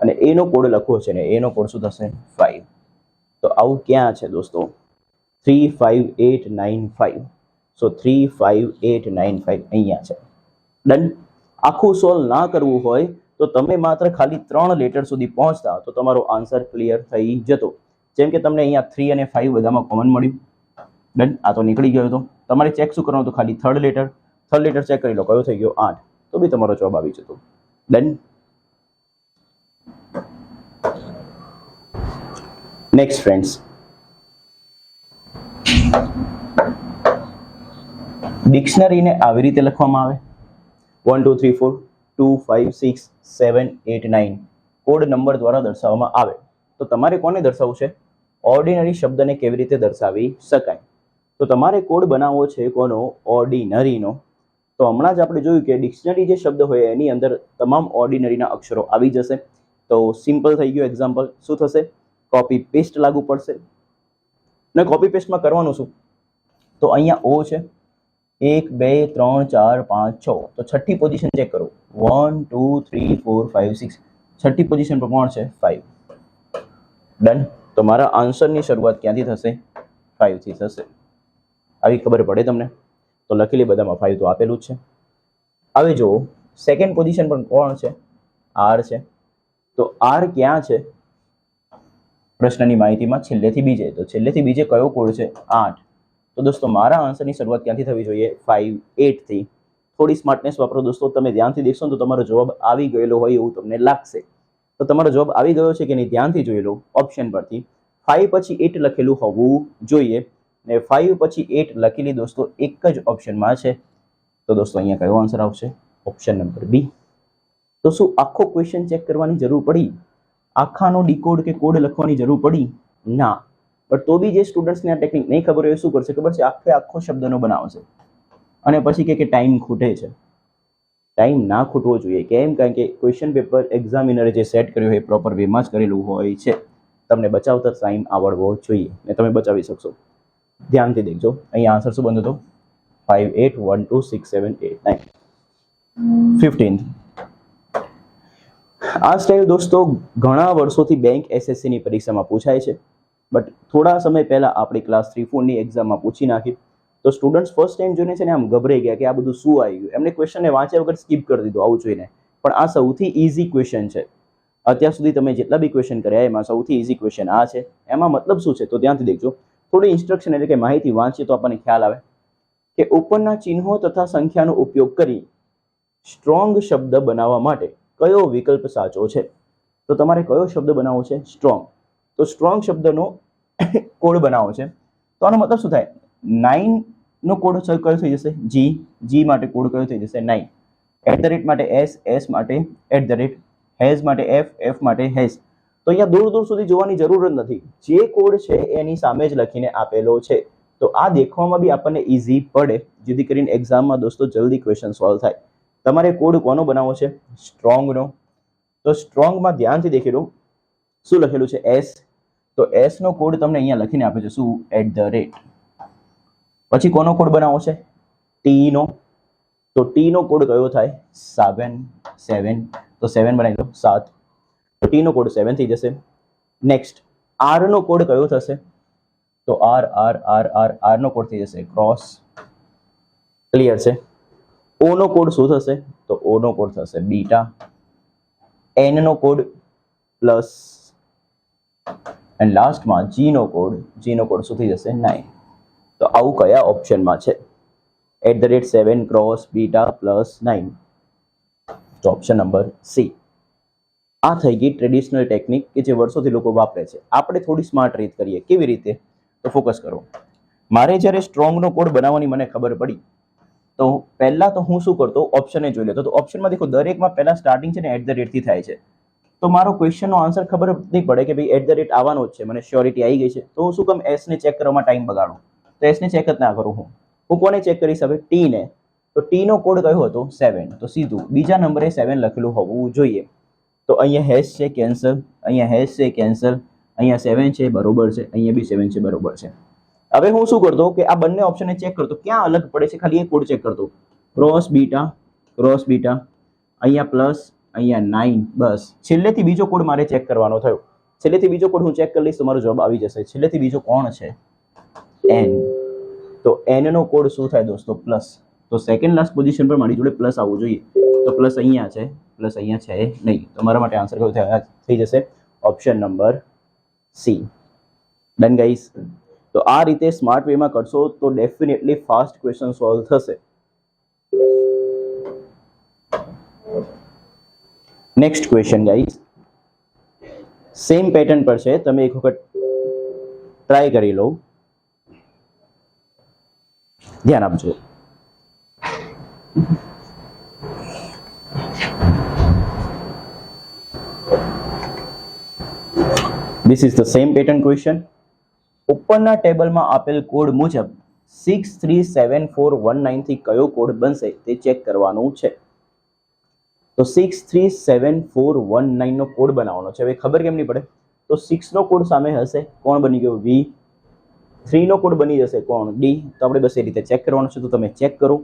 અને એનો કોડ લખવો છે ને એનો કોડ શું થશે? 5. તો આવું ક્યાં છે દોસ્તો? 35895. સો 35895 અહીંયા છે. ડન. આખું સોલ્વ ના કરવું હોય તો તમે માત્ર ખાલી 3 લેટર સુધી પહોંચતા તો તમારો આન્સર ક્લિયર થઈ જતો. જેમ કે તમને અહીંયા 3 અને 5 બધામાં કોમન મળ્યું. ડન. આ તો નીકળી ગયો. તો તમારે ચેક શું કરવાનું? તો ખાલી થર્ડ લેટર ચેક કરી લો. કયો થઈ ગયો? 8. તો બી તમારો જવાબ આવી જતો. ડન. નેક્સ્ટ ફ્રેન્ડ્સ, ડિક્શનરીને આવી રીતે લખવામાં આવે 1 2 3 4 2 5 6 7 8 9 કોડ નંબર દ્વારા દર્શાવવામાં આવે. તો તમારે કોને દર્શાવવું છે? ઓર્ડિનરી શબ્દને કેવી રીતે દર્શાવી શકાય? તો તમારે કોડ બનાવવો છે કોનો? ઓર્ડિનરીનો. તો હમણાં જ આપણે જોયું કે ડિક્શનરી જે શબ્દ હોય એની અંદર તમામ ઓર્ડિનરીના અક્ષરો આવી જશે. તો સિમ્પલ થઈ ગયું એક્ઝામ્પલ. શું થશે? કોપી પેસ્ટ લાગુ પડશે. ને કોપી પેસ્ટમાં કરવાનું શું? તો અહીંયા ઓ છે, 1 2 3 4 5 6, તો છઠ્ઠી પોઝિશન ચેક કરો. 1 2 3 4 5 6, છઠ્ઠી પોઝિશન પર કોણ છે? 5. ડન. તો મારા આન્સરની શરૂઆત ક્યાંથી થશે? 5 થી થશે. આવી ખબર પડે તમને? તો લખી લે બધામાં 5 તો આપેલું જ છે. હવે જુઓ સેકન્ડ પોઝિશન પર કોણ છે? આર છે. તો આર ક્યાં છે? પ્રશ્નની માહિતીમાં છેલ્લેથી બીજે. તો છેલ્લેથી બીજે કયો કોડ છે? 8. તો દોસ્તો મારા આન્સરની શરૂઆત ક્યાંથી થવી જોઈએ? 5 8 થી. થોડી સ્માર્ટનેસ વાપરો દોસ્તો. તમે ધ્યાનથી દેખશો તો તમારો જવાબ આવી ગયેલો હોય એવું તમને લાગશે. તો તમારો જવાબ આવી ગયો છે કે નહીં ધ્યાનથી જોઈ લો. ઓપ્શન પરથી 5 પછી 8 લખેલું હોવું જોઈએ. ને 5 પછી 8 લખેલી દોસ્તો એક જ ઓપ્શનમાં છે. તો દોસ્તો અહીંયા કયો આન્સર આવશે? Option number B. તો શું આખો ક્વેશ્ચન ચેક કરવાની જરૂર પડી? આખાનો ડીકોડ કે કોડ લખવાની જરૂર પડી? ના. બટ તો બી જે સ્ટુડન્ટ્સને આ ટેકનિક નહીં ખબર હોય શું કરશે ખબર છે? આખો શબ્દનો બનાવશે અને પછી કે ટાઈમ ખૂટે છે. ટાઈમ ના ખૂટવો જોઈએ. કેમ? કારણ કે ક્વેશ્ચન પેપર એક્ઝામિનરે જે સેટ કર્યું હોય એ પ્રોપર વેમાં જ કરેલું હોય છે. તમને બચાવતા ટાઈમ આવડવો જોઈએ ને તમે બચાવી શકશો. ધ્યાનથી દેખજો. અહીંયા આન્સર શું બનતો હતો? 5 8 1 2 6 7 8 9 15th. આ સ્ટાઇલ દોસ્તો ઘણા વર્ષોથી બેંક એસએસસીની પરીક્ષામાં પૂછાય છે. બટ થોડા સમય પહેલા આપણી ક્લાસ 3 4ની એક્ઝામમાં પૂછી નાખી. તો સ્ટુડન્ટ્સ ફર્સ્ટ ટાઈમ જોઈને છે ને આમ ગભરાઈ ગયા કે આ બધું શું આવી ગયું. એમને ક્વેશ્ચનને વાંચ્યા વગર સ્કીપ કરી દીધું આવું જોઈને. પણ આ સૌથી ઇઝી ક્વેશ્ચન છે. અત્યાર સુધી તમે જેટલા બી ક્વેશ્ચન કર્યા એમાં સૌથી ઇઝી ક્વેશ્ચન આ છે. એમાં મતલબ શું છે? તો ધ્યાનથી દેખજો. થોડી ઇન્સ્ટ્રક્શન એટલે કે માહિતી વાંચીએ તો આપણને ખ્યાલ આવે કે ઉપરના ચિહ્નો તથા સંખ્યાનો ઉપયોગ કરી સ્ટ્રોંગ શબ્દ બનાવવા માટે કયો વિકલ્પ સાચો છે? તો તમારે કયો શબ્દ બનાવવો છે? સ્ટ્રોંગ. તો સ્ટ્રોંગ શબ્દનો કોડ બનાવો છે. તો આનો મતલબ શું થાય? 9 નો કોડ કયો થઈ જશે? જી. જી માટે કોડ કયો થઈ જશે? 9. @ માટે એસ, એસ માટે @ હેઝ માટે એફ, એફ માટે હેઝ. તો અહીંયા દૂર દૂર સુધી જોવાની જરૂર જ નથી. જે કોડ છે એની સામે જ લખીને આપેલો છે. તો આ દેખવામાં બી આપણને ઇઝી પડે જેથી કરીને એક્ઝામમાં દોસ્તો જલ્દી ક્વેશ્ચન સોલ્વ થાય. તમારે કોડ કોનો બનાવવો છે? સ્ટ્રોંગનો. તો સ્ટ્રોંગમાં ધ્યાનથી દેખી લો શું લખેલું છે? એસ. તો એસ નો કોડ તમને અહીંયા લખીને આપે છે શું? @. પછી કોનો કોડ બનાવવો છે? ટી નો. તો ટી નો કોડ કયો થાય? 7. તો 7 બનાવી દો 7. તો ટી નો કોડ 7 થઈ જશે. નેક્સ્ટ આર નો કોડ કયો થશે? તો R R R R R નો કોડ થઈ જશે ક્રોસ. ક્લિયર છે? ઓ નો કોડ શું થશે? તો ઓ નો કોડ થશે બીટા. એન નો કોડ પ્લસ. એન્ડ લાસ્ટમાં જી નો કોડ શું થઈ જશે? 9. તો આવું કયા ઓપ્શનમાં છે? @7 ક્રોસ બીટા પ્લસ 9. તો ઓપ્શન નંબર સી. આ થઈ ગઈ ટ્રેડિશનલ ટેકનિક કે જે વર્ષોથી લોકો વાપરે છે. આપણે થોડી સ્માર્ટ રીત કરીએ. કેવી રીતે? તો ફોકસ કરો. મારે જ્યારે સ્ટ્રોંગનો કોડ બનાવવાની મને ખબર પડી તો પહેલા તો હું શું કરતો? ઓપ્શને જોઈ લેતો. તો ઓપ્શનમાં દેખો દરેકમાં પહેલા સ્ટાર્ટિંગ છે ને @ થી થાય છે. તો મારો ક્વેશ્ચનનો આન્સર ખબર નહીં પડે કે ભાઈ @ આવવાનો જ છે. મને શ્યોરિટી આવી ગઈ છે. તો હું શું કામ એસ ને ચેક કરવામાં ટાઈમ બગાડું? તો એસ ને ચેક જ ના કરું. હું કોને ચેક કરીશ હવે? ટી ને. તો ટી નો કોડ કયો હતો? 7. તો સીધું બીજા નંબરે 7 લખેલું હોવું જોઈએ. તો અહીંયા હેશ છે કેન્સલ, અહીંયા હેશ છે કેન્સલ, અહીંયા 7 છે બરોબર છે, અહીંયા બી 7 છે બરોબર છે. હવે હું શું કરતો કે આ બંને ઓપ્શનને ચેક કરતો ક્યાં અલગ પડે છે ખાલી એ કોડ ચેક કરતો. ક્રોસ બીટા, અહીંયા પ્લસ, અહીંયા 9. બસ છેલ્લેથી બીજો કોડ મારે ચેક કરવાનો થયો. છેલ્લેથી બીજો કોડ હું ચેક કરી લઈશ તો મારો જવાબ આવી જશે. છેલ્લેથી બીજો કોણ છે? એન. તો એન નો કોડ શું થાય દોસ્તો? પ્લસ. તો સેકન્ડ લાસ્ટ પોઝિશન પર મારી જોડે પ્લસ આવવું જોઈએ. તો પ્લસ અહીંયા છે, પ્લસ અહીંયા છે નહીં. તો મારા માટે આન્સર કયો થઈ જશે? Option number C. Done guys. તો આ રીતે સ્માર્ટ વેમાં કરશો તો ડેફિનેટલી ફાસ્ટ ક્વેશ્ચન સોલ્વ થશે. Next question guys, same pattern પર છે, તમે એક વખત ટ્રાય કરી લો, ધ્યાન આપજો. This is the same pattern question. ઉપરના ટેબલમાં આપેલ કોડ મુજબ 637419 થી કયો કોડ બનશે તે ચેક કરવાનું છે. તો 637419 નો કોડ બનાવવાનો છે. હવે ખબર કેમ નહીં પડે? તો 6 નો કોડ સામે હશે, કોણ બની ગયો? V. 3 નો કોડ બની જશે, કોણ? D. તો આપણે બસ એ રીતે ચેક કરવાનું છે. તો તમે ચેક કરો,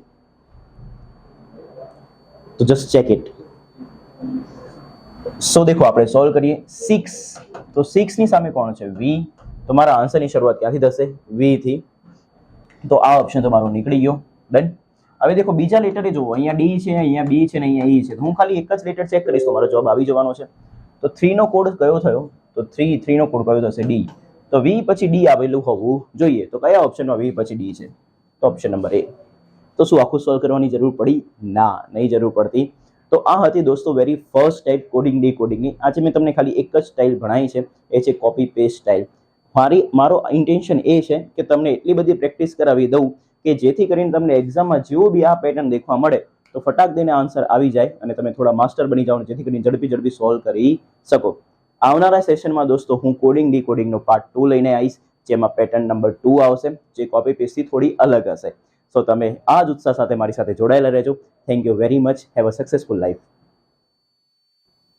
તો જસ્ટ ચેક ઇટ. સો દેખો, આપણે સોલ્વ કરીએ. 6, તો 6 ની સામે કોણ છે? V. તો મારા આન્સરની શરૂઆત ક્યાંથી થશે? V થી. તો આ ઓપ્શન તમારો નીકળી ગયો. ડન. હવે દેખો, બીજા લેટરે જુઓ, અહીંયા D છે, અહીંયા B છે ને અહીંયા E છે. હું ખાલી એક જ લેટર ચેક કરીશ તો મારો જવાબ આવી જવાનો છે. તો 3 નો કોડ કયો થયો? તો 3 નો કોડ કયો થશે? D. તો V પછી D આવેલું હોવું જોઈએ. તો કયા ઓપ્શનમાં V પછી D છે? તો ઓપ્શન નંબર A. તો શું આખું સોલ્વ કરવાની જરૂર પડી? ના, નહીં જરૂર પડતી. તો આ હતી દોસ્તો વેરી ફર્સ્ટ ટાઈપ કોડિંગ ડીકોડિંગની. આજે મેં તમને ખાલી એક જ સ્ટાઇલ ભણાવી છે, એ છે કોપી પેસ્ટ સ્ટાઇલ. મારો ઇન્ટેન્શન એ છે કે તમને એટલી બધી પ્રેક્ટિસ કરાવી દઉં કે જેથી કરીને તમને એક્ઝામમાં જેવો બી આ પેટર્ન દેખવા મળે તો ફટાક દઈને આન્સર આવી જાય અને તમે થોડા માસ્ટર બની જાઓ, જેથી કરીને ઝડપી સોલ્વ કરી શકો. આવનારા સેશનમાં દોસ્તો હું કોડિંગ ડીકોડિંગનો પાર્ટ 2 લઈને આવીશ, જેમાં પેટર્ન નંબર 2 આવશે, જે કોપી પેસ્ટથી થોડી અલગ હશે. સો તમે આ જ ઉત્સાહ સાથે મારી સાથે જોડાયેલા રહેજો. Thank you very much. Have a successful life.